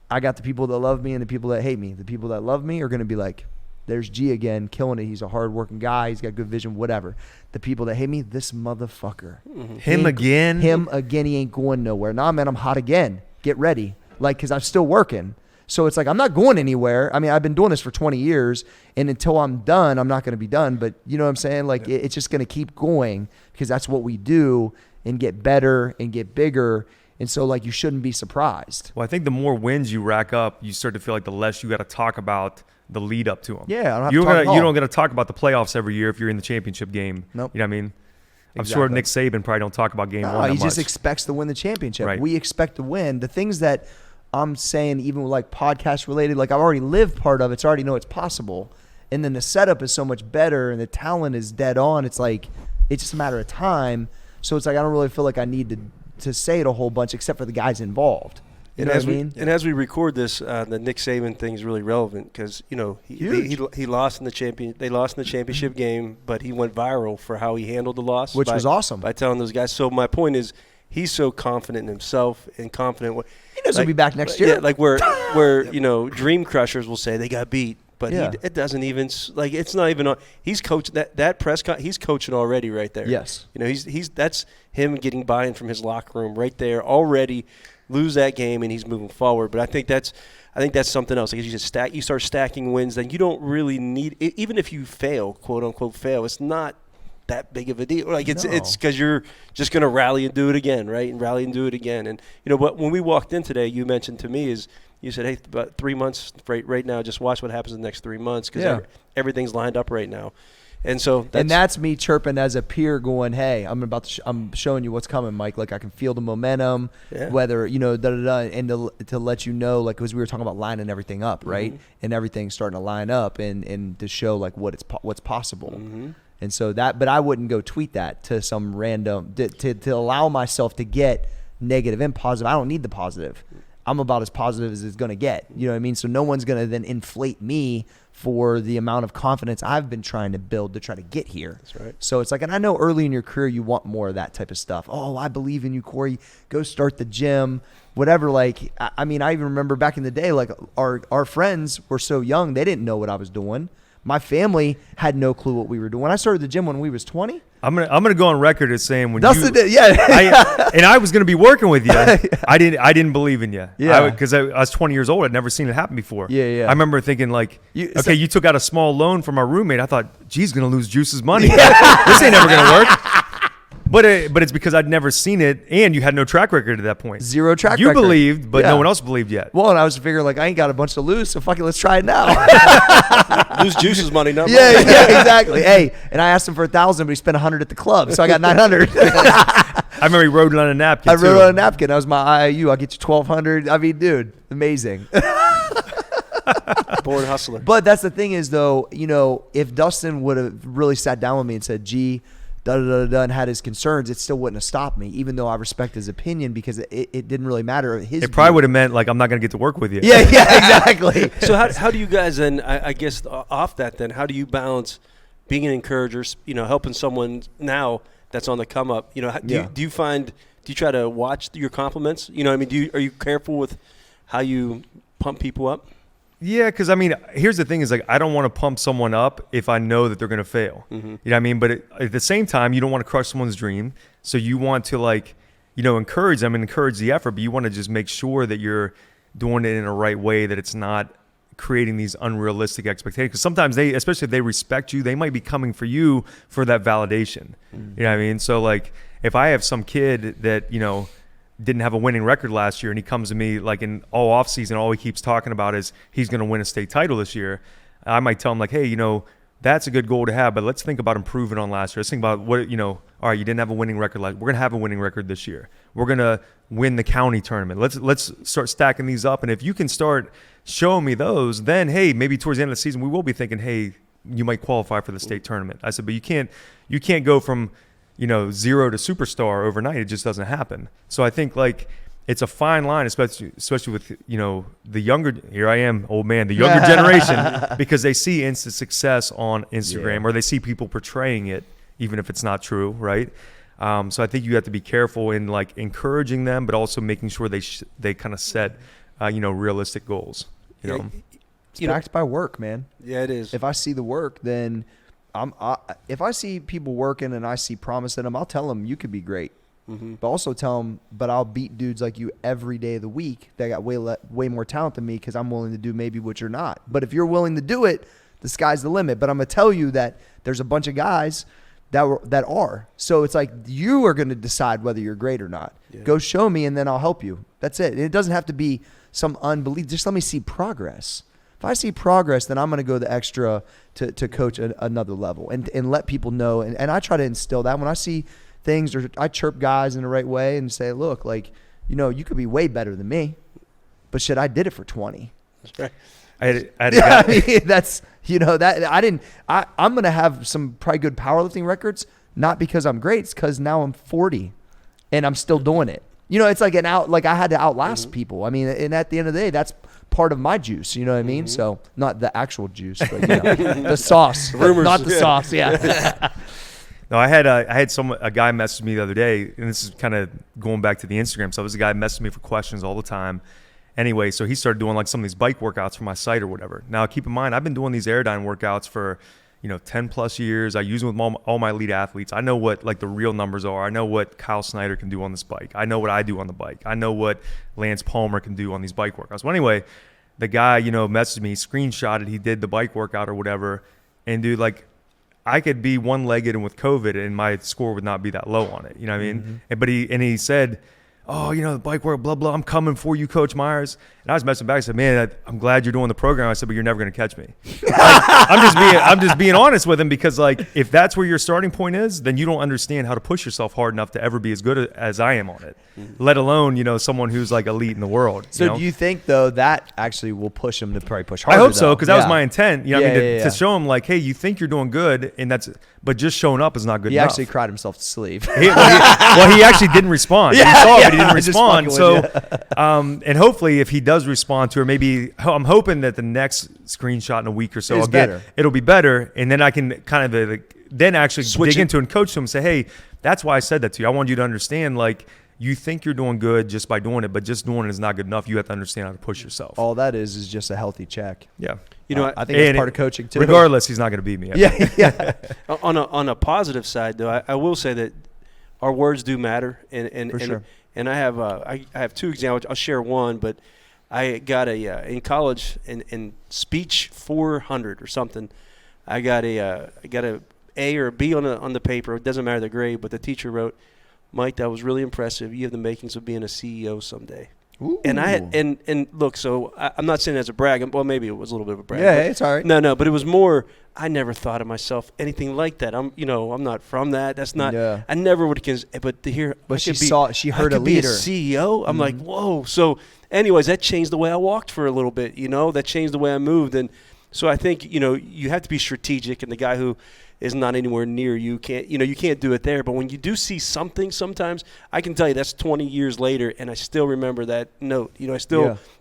A: I got the people that love me and the people that hate me. The people that love me are going to be like, there's G again, killing it. He's a hardworking guy. He's got good vision, whatever. The people that hate me, this motherfucker.
D: Mm-hmm. Him again?
A: Him again. He ain't going nowhere. Nah, man, I'm hot again. Get ready. like, because I'm still working. So it's like, I'm not going anywhere. I mean, I've been doing this for 20 years, and until I'm done, I'm not going to be done. But you know what I'm saying? Like, it's just going to keep going because that's what we do, and get better and get bigger. And so, like, you shouldn't be surprised.
D: Well, I think the more wins you rack up, you start to feel like the less you got to talk about the lead up to them.
A: Yeah, I don't have
D: you
A: to talk at all.
D: You don't got to talk about the playoffs every year if you're in the championship game.
A: Nope.
D: You know what I mean? I'm
A: Exactly.
D: sure Nick Saban probably don't talk about game one that
A: he
D: much.
A: just expects to win the championship.
D: Right.
A: We expect to win. The things that I'm saying, even with like podcast related, like I've already lived part of it, so I already know it's possible. And then the setup is so much better, and the talent is dead on. It's like, it's just a matter of time. So it's like, I don't really feel like I need to say it a whole bunch, except for the guys involved. You know what I mean?
B: And as we record this, the Nick Saban thing is really relevant because he lost in the They lost in the championship game, but he went viral for how he handled the loss,
A: Which was awesome.
B: by telling those guys. So my point is, he's so confident in himself and confident.
A: He knows he'll be back next year.
B: Yeah, like where dream crushers will say they got beat, but it doesn't even like it's not even on. He's coaching that press con. He's coaching already right there.
A: Yes.
B: He's that's him getting buy-in from his locker room right there already. Lose that game and he's moving forward. But I think that's something else. Like you start stacking wins, then you don't really need even if you fail, quote unquote fail. It's not that big of a deal. Like it's because you're just going to rally and do it again, right? And rally and do it again. And but when we walked in today, you mentioned to me you said, hey, about 3 months right now, just watch what happens in the next 3 months because everything's lined up right now. And so
A: that's me chirping as a peer going, hey, I'm showing you what's coming, Mike. Like I can feel the momentum, whether, and to let you know, like, because we were talking about lining everything up, right? Mm-hmm. And everything's starting to line up and to show like what's possible. Mm-hmm. And so but I wouldn't go tweet that to some random, to allow myself to get negative and positive. I don't need the positive. I'm about as positive as it's going to get. You know what I mean? So no one's going to then inflate me for the amount of confidence I've been trying to build to try to get here.
B: That's right.
A: So it's like, and I know early in your career you want more of that type of stuff. Oh, I believe in you, Corey. Go start the gym, whatever. Like, I mean, I even remember back in the day, like our friends were so young, they didn't know what I was doing. My family had no clue what we were doing. When I started the gym when we was 20.
D: I'm gonna go on record as saying when
A: Dustin
D: you,
A: did, yeah.
D: I was gonna be working with you. I didn't believe in you.
A: Yeah,
D: because I was 20 years old. I'd never seen it happen before.
A: Yeah.
D: I remember thinking like, you took out a small loan from our roommate. I thought, geez, gonna lose Juice's money. This ain't never gonna work. But it's because I'd never seen it, and you had no track record at that point.
A: Zero track record.
D: You believed, but no one else believed yet.
A: Well, and I was figuring like I ain't got a bunch to lose, so fuck it, let's try it now.
B: Lose Juice's money, not mine.
A: Yeah, exactly. Hey, and I asked him for 1,000, but he spent 100 at the club, so I got 900.
D: I remember he wrote it on a napkin.
A: I wrote it on a napkin. That was my IOU. I'll get you 1,200. I mean, dude, amazing.
B: Born hustler.
A: But that's the thing is, though, if Dustin would have really sat down with me and said, gee, and had his concerns, it still wouldn't have stopped me, even though I respect his opinion because it didn't really matter.
D: It probably would have meant like I'm not going to get to work with you.
A: Yeah, exactly.
B: So how do you guys then, I guess off that then, how do you balance being an encourager, helping someone now that's on the come up? Do you try to watch your compliments? I mean, are you careful with how you pump people up?
D: Yeah, because I mean, here's the thing: is like I don't want to pump someone up if I know that they're going to fail. Mm-hmm. You know what I mean? But at the same time, you don't want to crush someone's dream. So you want to encourage them and encourage the effort, but you want to just make sure that you're doing it in a right way, that it's not creating these unrealistic expectations. Because sometimes especially if they respect you, they might be coming for you for that validation. Mm-hmm. You know what I mean? So like if I have some kid that didn't have a winning record last year and he comes to me like in all off season, all he keeps talking about is he's going to win a state title this year, I might tell him like, hey, that's a good goal to have, but let's think about improving on last year. Let's think about what, all right, you didn't have a winning record last year. We're going to have a winning record this year. We're going to win the county tournament. Let's start stacking these up. And if you can start showing me those, then hey, maybe towards the end of the season, we will be thinking, hey, you might qualify for the state tournament. I said, but you can't go from, zero to superstar overnight. It just doesn't happen. So I think like it's a fine line, especially with, the younger, here I am, old man, the younger generation, because they see instant success on Instagram or they see people portraying it, even if it's not true. Right. So I think you have to be careful in like encouraging them, but also making sure they kind of set, realistic goals,
A: It's backed by work, man.
B: Yeah, it is.
A: If I see the work, then if I see people working and I see promise in them, I'll tell them you could be great. But also tell them, but I'll beat dudes like you every day of the week that got way more talent than me because I'm willing to do maybe what you're not. But if you're willing to do it, the sky's the limit. But I'm going to tell you that there's a bunch of guys that are. So it's like you are going to decide whether you're great or not. Yeah. Go show me, and then I'll help you. That's it. It doesn't have to be some unbelief. Just let me see progress. If I see progress, then I'm going to go the extra to coach another level and let people know. And I try to instill that when I see things, or I chirp guys in the right way and say, look, like, you could be way better than me, but shit, I did it for 20.
B: That's right.
A: I mean, that's, I'm going to have some probably good powerlifting records, not because I'm great. It's because now I'm 40 and I'm still doing it. It's like I had to outlast people. I mean, and at the end of the day, that's part of my juice. You know what I mean? So not the actual juice, but the sauce,
B: rumors,
A: not the sauce. Yeah.
D: No, I had a guy message me the other day, and this is kind of going back to the Instagram. So it was a guy messaging me for questions all the time. Anyway, so he started doing like some of these bike workouts for my site or whatever. Now, keep in mind, I've been doing these Airdyne workouts for 10 plus years. I use them with all my elite athletes. I know what like the real numbers are. I know what Kyle Snyder can do on this bike. I know what I do on the bike. I know what Lance Palmer can do on these bike workouts. Well, anyway, the guy, messaged me, screenshotted, he did the bike workout or whatever. And dude, like, I could be one-legged and with COVID and my score would not be that low on it. You know what I mean? But he said, oh, the bike work, blah, blah, I'm coming for you, Coach Myers. And I was messing back. I said, man, I'm glad you're doing the program. I said, but you're never going to catch me. Like, I'm just being honest with him, because like, if that's where your starting point is, then you don't understand how to push yourself hard enough to ever be as good as I am on it, let alone, someone who's like elite in the world.
A: So do you think though that actually will push him to probably push harder?
D: I hope so, because that was my intent. To show him like, hey, you think you're doing good, and but just showing up is not good enough.
A: He actually cried himself to sleep.
D: He actually didn't respond. He saw it, but he didn't respond. So, and hopefully if he does respond to her, maybe I'm hoping that the next screenshot in a week or so, it'll be better. And then I can kind of then actually dig into and coach him and say, hey, that's why I said that to you. I want you to understand, like, you think you're doing good just by doing it, but just doing it is not good enough. You have to understand how to push yourself.
A: All that is just a healthy check.
D: Yeah.
A: I think that's part of coaching too.
D: Regardless, he's not going to beat me.
A: Yeah.
B: On a positive side, though, I will say that our words do matter, and
A: For sure.
B: And I have two examples. I'll share one, but I got in college in speech 400 or something. I got a A or a B on the paper. It doesn't matter the grade, but the teacher wrote, Mike, that was really impressive. You have the makings of being a CEO someday. Ooh. And I had, and look, so I'm not saying it as a brag. Well, maybe it was a little bit of a brag.
A: Yeah, it's all right.
B: No, but it was more. I never thought of myself anything like that. I'm not from that. That's not. Yeah. I never would have. But to hear,
A: but she heard a leader,
B: be a CEO. I'm like, whoa. So, anyways, that changed the way I walked for a little bit. That changed the way I moved, and so I think you have to be strategic. And the guy who is not anywhere near you can't you can't do it there. But when you do see something, sometimes I can tell you that's 20 years later, and I still remember that note.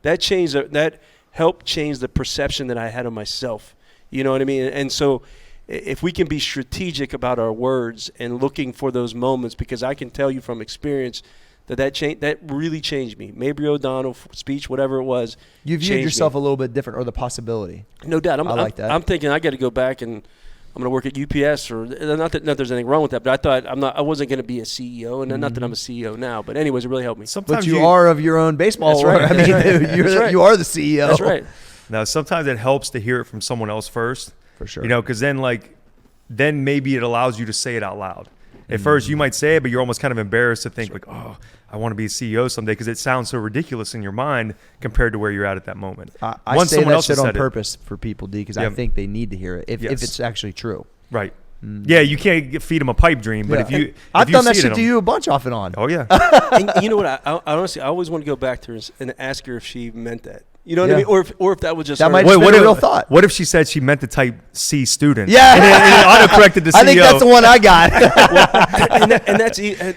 B: That helped change the perception that I had of myself. You know what I mean? And so if we can be strategic about our words and looking for those moments, because I can tell you from experience that really changed me. Mabry O'Donnell speech, whatever it was.
A: You viewed yourself a little bit different, or the possibility.
B: No doubt.
A: I like that.
B: I'm thinking I got to go back and I'm going to work at UPS, or not that there's anything wrong with that, but I thought I wasn't going to be a CEO, and not that I'm a CEO now. But anyways, it really helped me.
A: Sometimes you are of your own baseball.
B: That's right.
A: I mean, you are the CEO.
B: That's right.
D: Now, sometimes it helps to hear it from someone else first.
A: For sure.
D: Because then maybe it allows you to say it out loud. At first, you might say it, but you're almost kind of embarrassed to think oh, I want to be a CEO someday, because it sounds so ridiculous in your mind compared to where you're at that moment.
A: I say that shit on purpose for people, D, because I think they need to hear it if it's actually true.
D: Right. Yeah, you can't feed them a pipe dream, but
A: I've done that shit to you a bunch off and on.
D: Oh yeah.
B: And you know what? I honestly, I always want to go back to her and ask her if she meant that. You know what I mean? Or if that was just
A: that might have been a real thought.
D: What if she said she meant to type C student?
A: Yeah,
D: and autocorrected to CEO.
A: I think that's the one I got.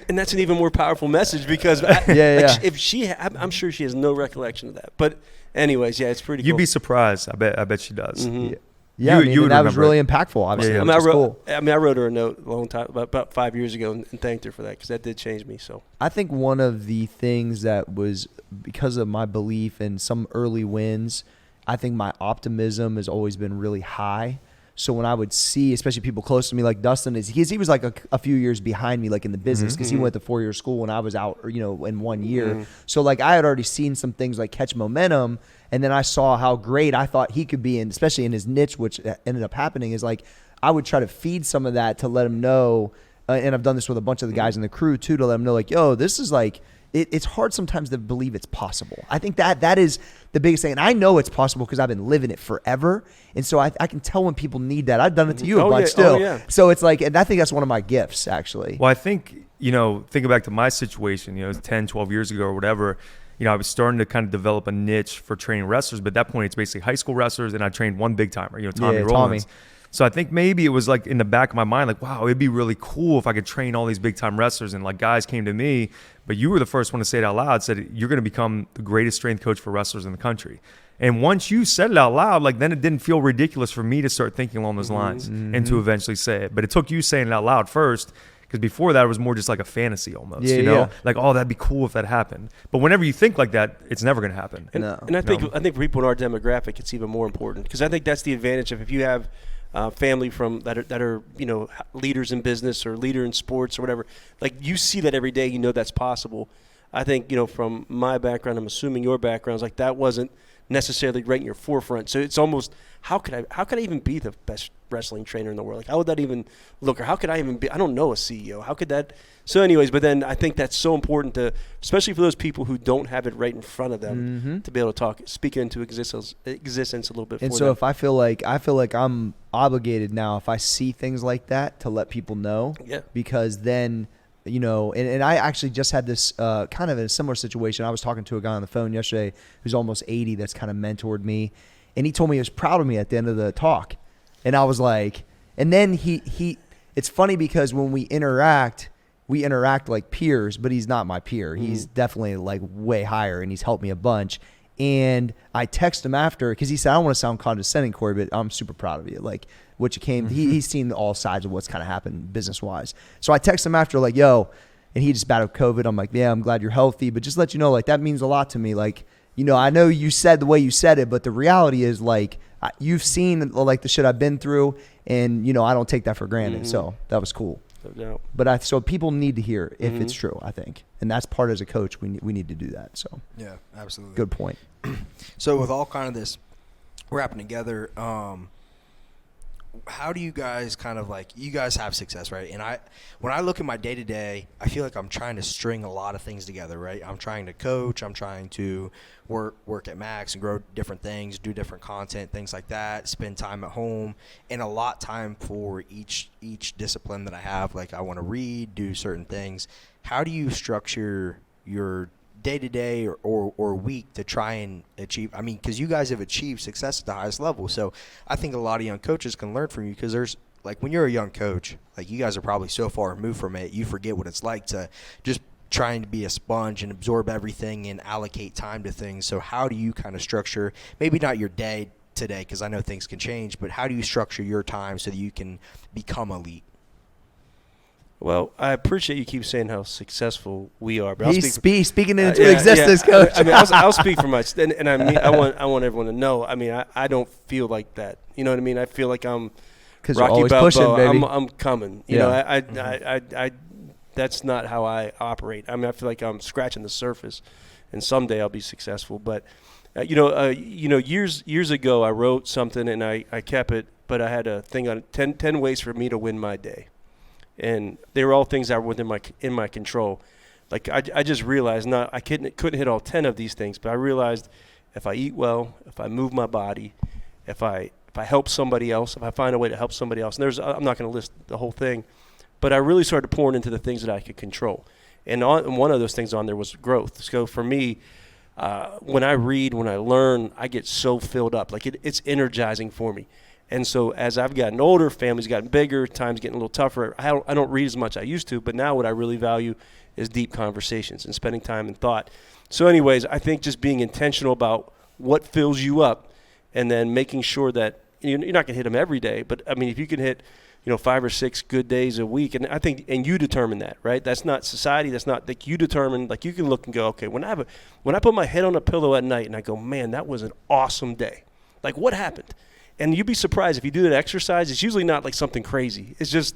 B: and that's an even more powerful message, because if I'm sure she has no recollection of that. But anyways, it's pretty.
D: You'd
B: cool.
D: be surprised. I bet she does.
B: Mm-hmm.
A: Yeah, that was really impactful, obviously.
B: I wrote her a note a long time, about 5 years ago, and thanked her for that, because that did change me. So
A: I think one of the things that was because of my belief in some early wins, I think my optimism has always been really high. So when I would see, especially people close to me like Dustin he was like a few years behind me, like in the business, because he went to 4-year school when I was out, or, in 1 year. So like I had already seen some things like catch momentum, and then I saw how great I thought he could be, and especially in his niche, which ended up happening is like I would try to feed some of that to let him know, and I've done this with a bunch of the guys in the crew too, to let them know like, yo, this is like, it's hard sometimes to believe it's possible. I think that is the biggest thing. And I know it's possible because I've been living it forever. And so I can tell when people need that. I've done it to you a bunch still.
B: Yeah.
A: So it's like, and I think that's one of my gifts, actually.
D: Well, I think, thinking back to my situation, 10, 12 years ago or whatever, I was starting to kind of develop a niche for training wrestlers. But at that point, it's basically high school wrestlers, and I trained one big timer, Tommy Rollins. So I think maybe it was like in the back of my mind, like, wow, it'd be really cool if I could train all these big time wrestlers. And like guys came to me, but you were the first one to say it out loud, said you're going to become the greatest strength coach for wrestlers in the country. And once you said it out loud, like then it didn't feel ridiculous for me to start thinking along those lines and to eventually say it. But it took you saying it out loud first, because before that it was more just like a fantasy almost, like, oh, that'd be cool if that happened. But whenever you think like that, it's never going to happen.
B: And I think for people in our demographic, it's even more important, because I think that's the advantage of if you have family that are leaders in business or leader in sports or whatever. Like you see that every day, that's possible. I think from my background, I'm assuming your background is like that wasn't necessarily right in your forefront. So it's almost how could I even be the best wrestling trainer in the world? Like how would that even look? Or how could I even be? I don't know a CEO. How could that? So anyways, but then I think that's so important to, especially for those people who don't have it right in front of them, to be able to speak into existence a little bit.
A: And so if I feel like I'm obligated now, if I see things like that, to let people know, because then, and I actually just had this kind of in a similar situation. I was talking to a guy on the phone yesterday who's almost 80 that's kind of mentored me, and he told me he was proud of me at the end of the talk. And I was like, and then he it's funny because when we interact like peers, but he's not my peer. He's definitely like way higher, and he's helped me a bunch. And I text him after, because he said, I don't want to sound condescending, Corey, but I'm super proud of you. Like what you came, he's seen all sides of what's kind of happened business wise. So I text him after like, yo, and he just battled COVID. I'm like, yeah, I'm glad you're healthy, but just let you know, like that means a lot to me. Like, I know you said the way you said it, but the reality is like, you've seen like the shit I've been through, and I don't take that for granted. So that was cool.
B: No.
A: But so people need to hear if it's true, I think, and that's part as a coach. We need to do that. So
C: yeah, absolutely.
A: Good point.
C: So with all kind of this wrapping together, how do you guys kind of like, you guys have success, right? And when I look at my day to day, I feel like I'm trying to string a lot of things together, right? I'm trying to coach, I'm trying to work at Max and grow different things, do different content, things like that, spend time at home, and a lot time for each discipline that I have. Like I want to read, do certain things. How do you structure your day-to-day or week to try and achieve? I mean, because you guys have achieved success at the highest level. So I think a lot of young coaches can learn from you, because there's, like, when you're a young coach, like you guys are probably so far removed from it, you forget what it's like to just trying to be a sponge and absorb everything and allocate time to things. So how do you kind of structure, maybe not your day today, because I know things can change, but how do you structure your time so that you can become elite?
B: Well, I appreciate you keep saying how successful we are. But
A: He's speaking it into existence, Coach.
B: I mean, I'll speak for myself, and I mean, I want everyone to know. I mean, I don't feel like that. You know what I mean? I feel like I'm Rocky Balboa. I'm coming. You know, I that's not how I operate. I mean, I feel like I'm scratching the surface, and someday I'll be successful. But years ago, I wrote something and I kept it, but I had a thing on 10 ways for me to win my day. And they were all things that were within my control. Like I just realized I couldn't hit all 10 of these things, but I realized if I eat well, if I move my body, if I help somebody else, if I find a way to help somebody else, and I'm not going to list the whole thing, but I really started pouring into the things that I could control. And one of those things on there was growth. So for me, when I read, when I learn, I get so filled up. Like it's energizing for me. And so as I've gotten older, family's gotten bigger, time's getting a little tougher. I don't read as much as I used to, but now what I really value is deep conversations and spending time in thought. So anyways, I think just being intentional about what fills you up, and then making sure that you're not going to hit them every day, but I mean, if you can hit 5 or 6 good days a week, and I think, and you determine that, right? That's not society. That's not like you determine. Like you can look and go, okay, when I put my head on a pillow at night and I go, man, that was an awesome day. Like what happened? And you'd be surprised if you do that exercise. It's usually not like something crazy. It's just,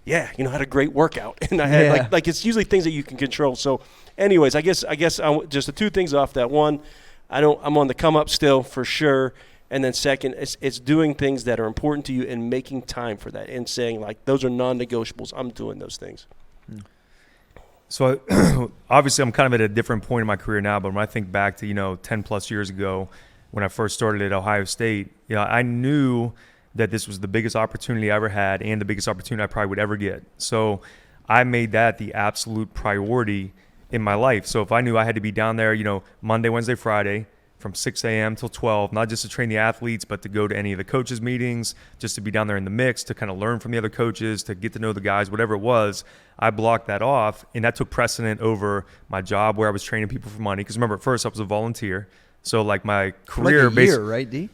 B: I had a great workout, and I had like it's usually things that you can control. So, anyways, I guess just the two things off that. One, I'm on the come up still for sure. And then second, it's doing things that are important to you and making time for that and saying, like, those are non-negotiables. I'm doing those things.
D: So obviously I'm kind of at a different point in my career now, but when I think back to, 10 plus years ago when I first started at Ohio State, I knew that this was the biggest opportunity I ever had and the biggest opportunity I probably would ever get. So I made that the absolute priority in my life. So if I knew I had to be down there, Monday, Wednesday, Friday, from 6 a.m. till 12, not just to train the athletes, but to go to any of the coaches' meetings, just to be down there in the mix, to kind of learn from the other coaches, to get to know the guys, whatever it was. I blocked that off, and that took precedent over my job where I was training people for money. Because remember, at first I was a volunteer. So like my career,
A: like a year, right, D?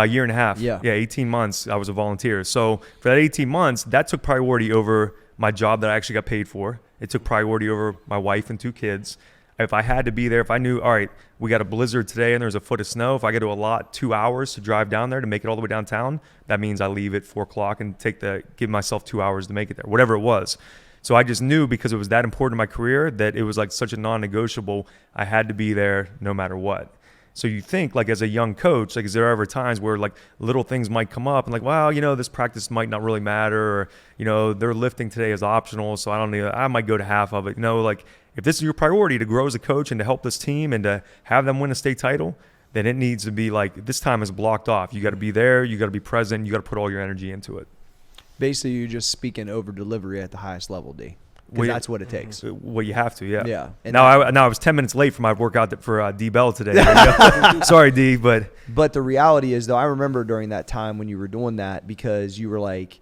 D: Year and a half. Yeah, 18 months I was a volunteer. So for that 18 months, that took priority over my job that I actually got paid for. It took priority over my wife and 2 kids. If I had to be there, if I knew, all right, we got a blizzard today and there's a foot of snow, if I got to allot 2 hours to drive down there to make it all the way downtown, that means I leave at 4 o'clock and give myself 2 hours to make it there, whatever it was. So I just knew, because it was that important in my career, that it was like such a non-negotiable. I had to be there no matter what. So you think, like, as a young coach, like, is there ever times where like little things might come up and like, well, this practice might not really matter, or their lifting today is optional, so I might go to half of it. Like, if this is your priority to grow as a coach and to help this team and to have them win a state title, then it needs to be like, this time is blocked off. You got to be there. You got to be present. You got to put all your energy into it.
A: Basically, you're just speaking over delivery at the highest level, D. Because that's what it takes.
D: Well, you have to, yeah.
A: Yeah.
D: Now I was 10 minutes late for my workout for D Bell today. Sorry, D, but
A: the reality is, though, I remember during that time when you were doing that, because you were like,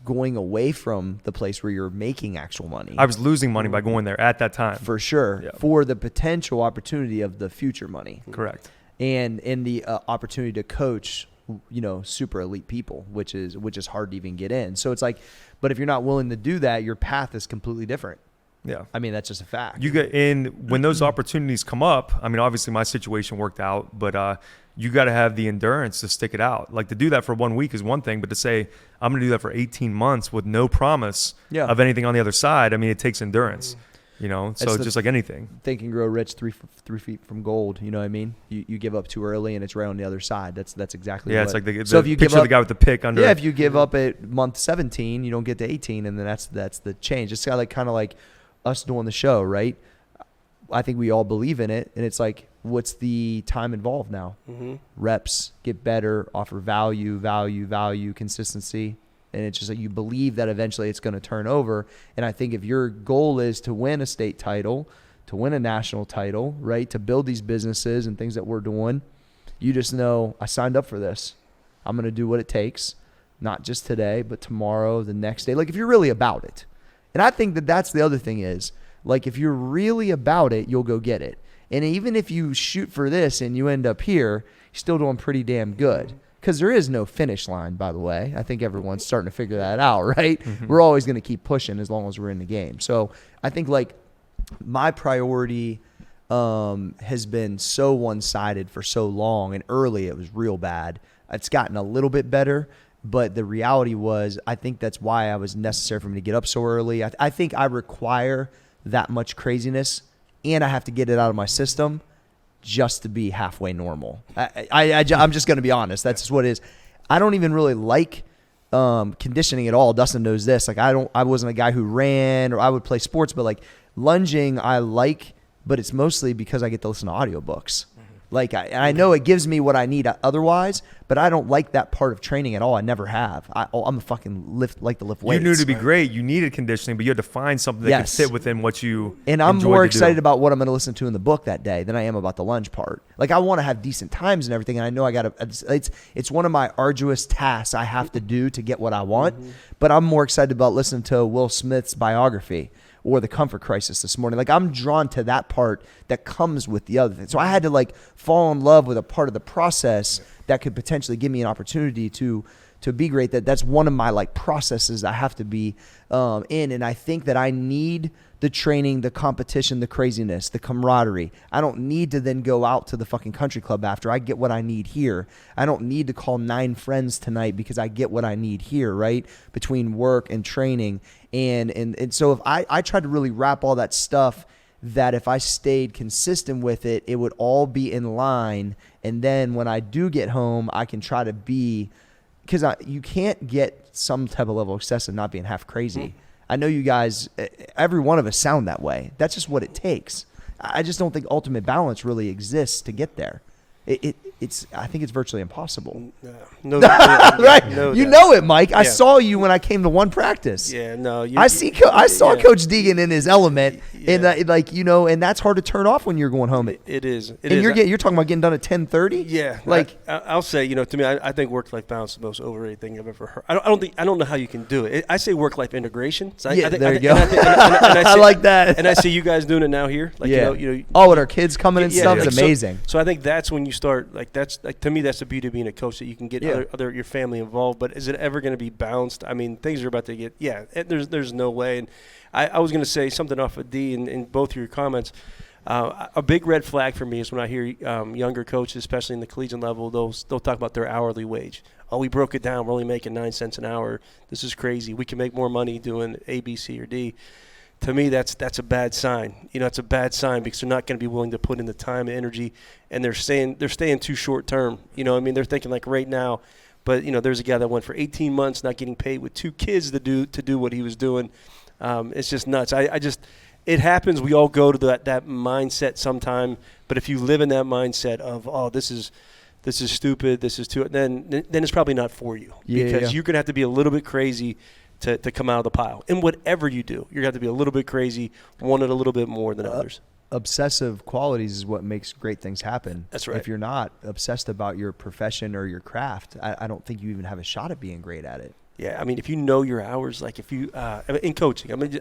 A: going away from the place where you're making actual money.
D: I was losing money by going there at that time.
A: For sure. Yeah. For the potential opportunity of the future money.
D: Correct.
A: And in the opportunity to coach, super elite people, which is hard to even get in. So it's like, but if you're not willing to do that, your path is completely different.
D: Yeah.
A: I mean, that's just a fact.
D: When those opportunities come up, I mean, obviously my situation worked out, but you got to have the endurance to stick it out. Like, to do that for 1 week is one thing, but to say I'm going to do that for 18 months with no promise of anything on the other side, I mean, it takes endurance. So it's just like anything.
A: Think and Grow Rich, 3 feet from gold. You know what I mean? You give up too early and it's right on the other side. That's exactly
D: it's like the if you picture of the guy with the pick under.
A: Yeah, if you give up at month 17, you don't get to 18, and then that's the change. It's kind of like us doing the show, right? I think we all believe in it, and it's like, what's the time involved now? Mm-hmm. Reps, get better, offer value, consistency. And it's just like, you believe that eventually it's going to turn over. And I think if your goal is to win a state title, to win a national title, right, to build these businesses and things that we're doing, you just know, I signed up for this. I'm going to do what it takes, not just today, but tomorrow, the next day. Like, if you're really about it. And I think that's the other thing is, like, if you're really about it, you'll go get it. And even if you shoot for this and you end up here, you're still doing pretty damn good. Because there is no finish line, by the way. I think everyone's starting to figure that out, right? Mm-hmm. We're always going to keep pushing as long as we're in the game. So I think, like, my priority has been so one-sided for so long, and early it was real bad. It's gotten a little bit better, but the reality was, I think that's why I was necessary for me to get up so early. I think I require that much craziness, and I have to get it out of my system just to be halfway normal. I'm just going to be honest. That's just what it is. I don't even really like conditioning at all. Dustin knows this. Like, I wasn't a guy who ran, or I would play sports, but like lunging I like, but it's mostly because I get to listen to audiobooks. Like, I know it gives me what I need otherwise, but I don't like that part of training at all. I never have. I'm a fucking lift weights.
D: You knew to be great, you needed conditioning, but you had to find something that could fit within what you.
A: And I'm more excited about what I'm going to listen to in the book that day than I am about the lunge part. Like, I want to have decent times and everything, and I know I got to. It's one of my arduous tasks I have to do to get what I want. Mm-hmm. But I'm more excited about listening to Will Smith's biography or the comfort crisis this morning. Like, I'm drawn to that part that comes with the other thing. So I had to, like, fall in love with a part of the process that could potentially give me an opportunity to to be great. That's one of my like processes I have to be in. And I think that I need the training, the competition, the craziness, the camaraderie. I don't need to then go out to the fucking country club after. I get what I need here. I don't need to call 9 friends tonight because I get what I need here, right? Between work and training. And so if I tried to really wrap all that stuff, that if I stayed consistent with it, it would all be in line. And then when I do get home, I can try to be, because you can't get some type of level of success and not being half crazy. I know you guys, every one of us sound that way. That's just what it takes. I just don't think ultimate balance really exists to get there. I think it's virtually impossible.
B: No,
A: right?
B: No
A: you
B: doubt.
A: know it, Mike. I saw you when I came to one practice.
B: Yeah, no.
A: I saw Coach Deegan in his element, and and that's hard to turn off when you're going home.
B: It is.
A: You're talking about getting done at 10:30.
B: Yeah,
A: like
B: I'll say, to me, I think work-life balance is the most overrated thing I've ever heard. I don't know how you can do it. I say work-life integration. So
A: there you go.
B: I
A: like that.
B: And I see you guys doing it now here. Like, with
A: our kids coming and stuff is amazing.
B: So I think that's when you start. To me, that's the beauty of being a coach, that you can get your family involved. But is it ever going to be balanced? I mean, things are about to get there's no way. And I was going to say something off of D in both of your comments. A big red flag for me is when I hear younger coaches, especially in the collegiate level, they'll talk about their hourly wage. Oh, we broke it down. We're only making 9 cents an hour. This is crazy. We can make more money doing A, B, C, or D. To me, that's a bad sign. It's a bad sign because they're not going to be willing to put in the time and energy, and they're staying too short term. They're thinking like right now. But there's a guy that went for 18 months not getting paid with 2 kids to do what he was doing. It's just nuts. It happens. We all go to that mindset sometime. But if you live in that mindset of, oh, this is stupid, this is too, then it's probably not for you, because you're going to have to be a little bit crazy to come out of the pile. And whatever you do, you're going to have to be a little bit crazy, want it a little bit more than others.
A: Obsessive qualities is what makes great things happen.
B: That's right.
A: If you're not obsessed about your profession or your craft, I don't think you even have a shot at being great at it.
B: Yeah, I mean, if you know your hours, like if you in coaching, I mean,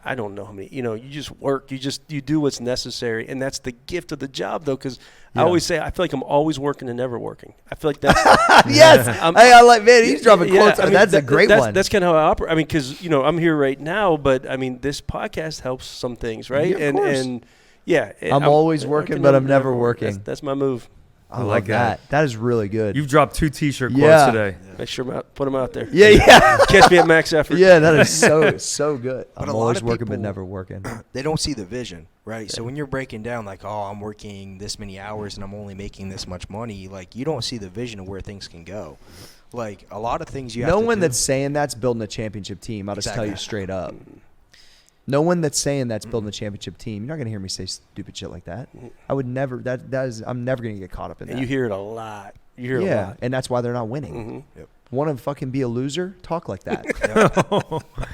B: I don't know how many. You just work. You do what's necessary, and that's the gift of the job, though. Because I always say, I feel like I'm always working and never working. I feel like that's
A: yes. I like, man. He's dropping quotes. I mean, that's a great one.
B: That's kind of how I operate. I mean, because I'm here right now, but I mean, this podcast helps some things, right?
A: Yeah, of course.
B: I'm
A: always working, but I'm never working.
B: That's my move.
A: I like that. That is really good.
D: You've dropped 2 T-shirt quotes today.
B: Make sure put them out there.
A: Yeah.
B: Catch me at max effort.
A: Yeah, that is so good.
C: But
A: I'm always working but never working.
C: They don't see the vision, right? So when you're breaking down like, oh, I'm working this many hours and I'm only making this much money, like you don't see the vision of where things can go. Like a lot of things you have to do.
A: No one that's saying that's building a championship team. I'll just tell you straight up. No one that's saying that's building a championship team. You're not going to hear me say stupid shit like that. I would never. I'm never going to get caught up in that.
B: And you hear it a lot. You hear it a lot.
A: And that's why they're not winning.
B: Mm-hmm. Yep.
A: Want to fucking be a loser? Talk like that.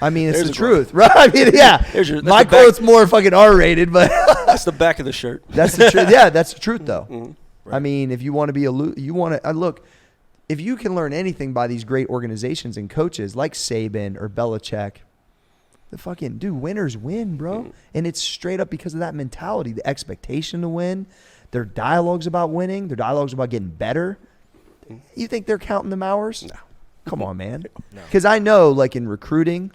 A: I mean, it's
B: There's
A: the truth, right? I mean, yeah. My quote's more fucking R-rated, but
B: that's the back of the shirt.
A: That's the truth. Yeah, that's the truth, though.
B: Mm-hmm. Right.
A: I mean, if you want to be you want to look. If you can learn anything by these great organizations and coaches like Saban or Belichick. The fucking winners win, bro. Mm. And it's straight up because of that mentality, the expectation to win, their dialogues about winning, their dialogues about getting better. You think they're counting them hours? No. Come on, man. Because I know, like in recruiting,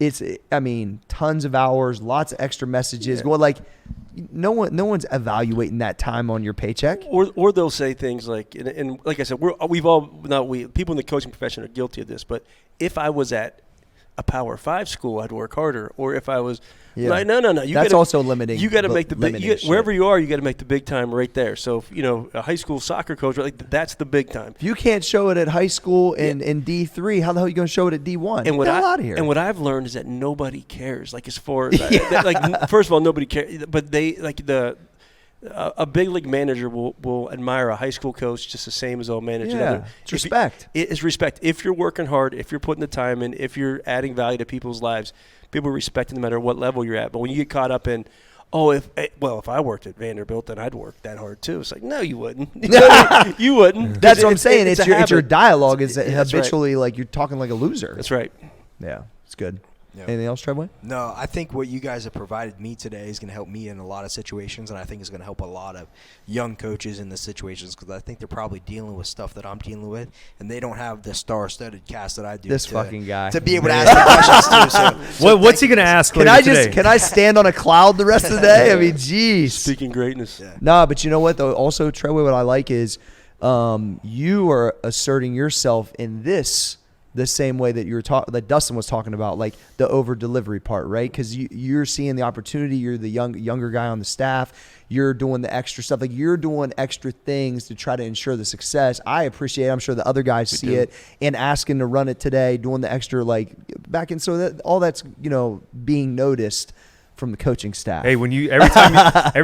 A: tons of hours, lots of extra messages. Going like, no one's evaluating that time on your paycheck.
B: Or they'll say things like, and like I said, people in the coaching profession are guilty of this. But if I was at a Power 5 school, I'd work harder. Or if I was like, no.
A: That's also limiting.
B: You got to make the big. Wherever you are, you got to make the big time right there. So if, a high school soccer coach, like that's the big time.
A: If you can't show it at high school in D3, how the hell are you going to show it at D1?
B: And
A: out of here.
B: And what I've learned is that nobody cares. Like as far as first of all, nobody cares. But they a big league manager will admire a high school coach just the same as a manager.
A: Yeah, it's respect.
B: It's respect. If you're working hard, if you're putting the time in, if you're adding value to people's lives, people respect it no matter what level you're at. But when you get caught up in, if I worked at Vanderbilt, then I'd work that hard too. It's like, no, you wouldn't. You wouldn't.
A: That's what I'm saying. It's your dialogue is
B: habitually
A: like you're talking like a loser.
B: That's right.
A: Yeah, it's good.
C: Yeah.
A: Anything else, Tredway?
C: No, I think what you guys have provided me today is going to help me in a lot of situations, and I think it's going to help a lot of young coaches in the situations because I think they're probably dealing with stuff that I'm dealing with, and they don't have the star-studded cast that I do.
A: This fucking guy.
C: To be able to ask the questions too.
D: What's he going to ask
A: Can
D: later
A: I
D: today?
A: can I stand on a cloud the rest of the day? I mean, jeez.
B: Speaking greatness.
C: Yeah.
A: Nah, but you know what though? Also, Tredway, what I like is you are asserting yourself in this the same way that that Dustin was talking about, like the over delivery part, right? Because you're seeing the opportunity. You're the younger guy on the staff. You're doing the extra stuff. Like you're doing extra things to try to ensure the success. I appreciate it. I'm sure the other guys see it and asking to run it today, doing the extra like back in. So that all that's being noticed from the coaching staff.
D: Hey, when you every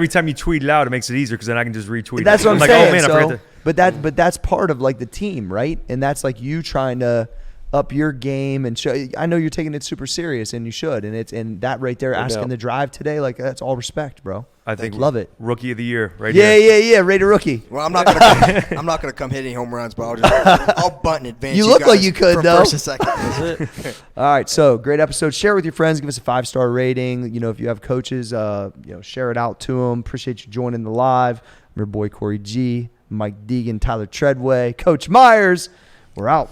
D: time you tweet it out, it makes it easier because then I can just retweet
A: That's
D: it.
A: what I'm
D: like,
A: saying.
D: oh man, I forgot to.
A: But that's part of like the team, right? And that's like you trying to up your game and show. I know you're taking it super serious, and you should. And that right there, asking the drive today, like that's all respect, bro.
D: I think
A: love it.
D: Rookie of the year, right
A: Yeah,
D: here.
A: yeah, rated rookie.
C: Well, I'm not gonna come hit any home runs, but I'll bunt in advance.
A: You look
C: guys
A: like you could,
C: from
A: though.
C: First and second.
B: That's it.
A: All right, so great episode. Share it with your friends. Give us a 5-star rating. If you have coaches, share it out to them. Appreciate you joining the live. I'm your boy Corey G, Mike Deegan, Tyler Tredway, Coach Myers. We're out.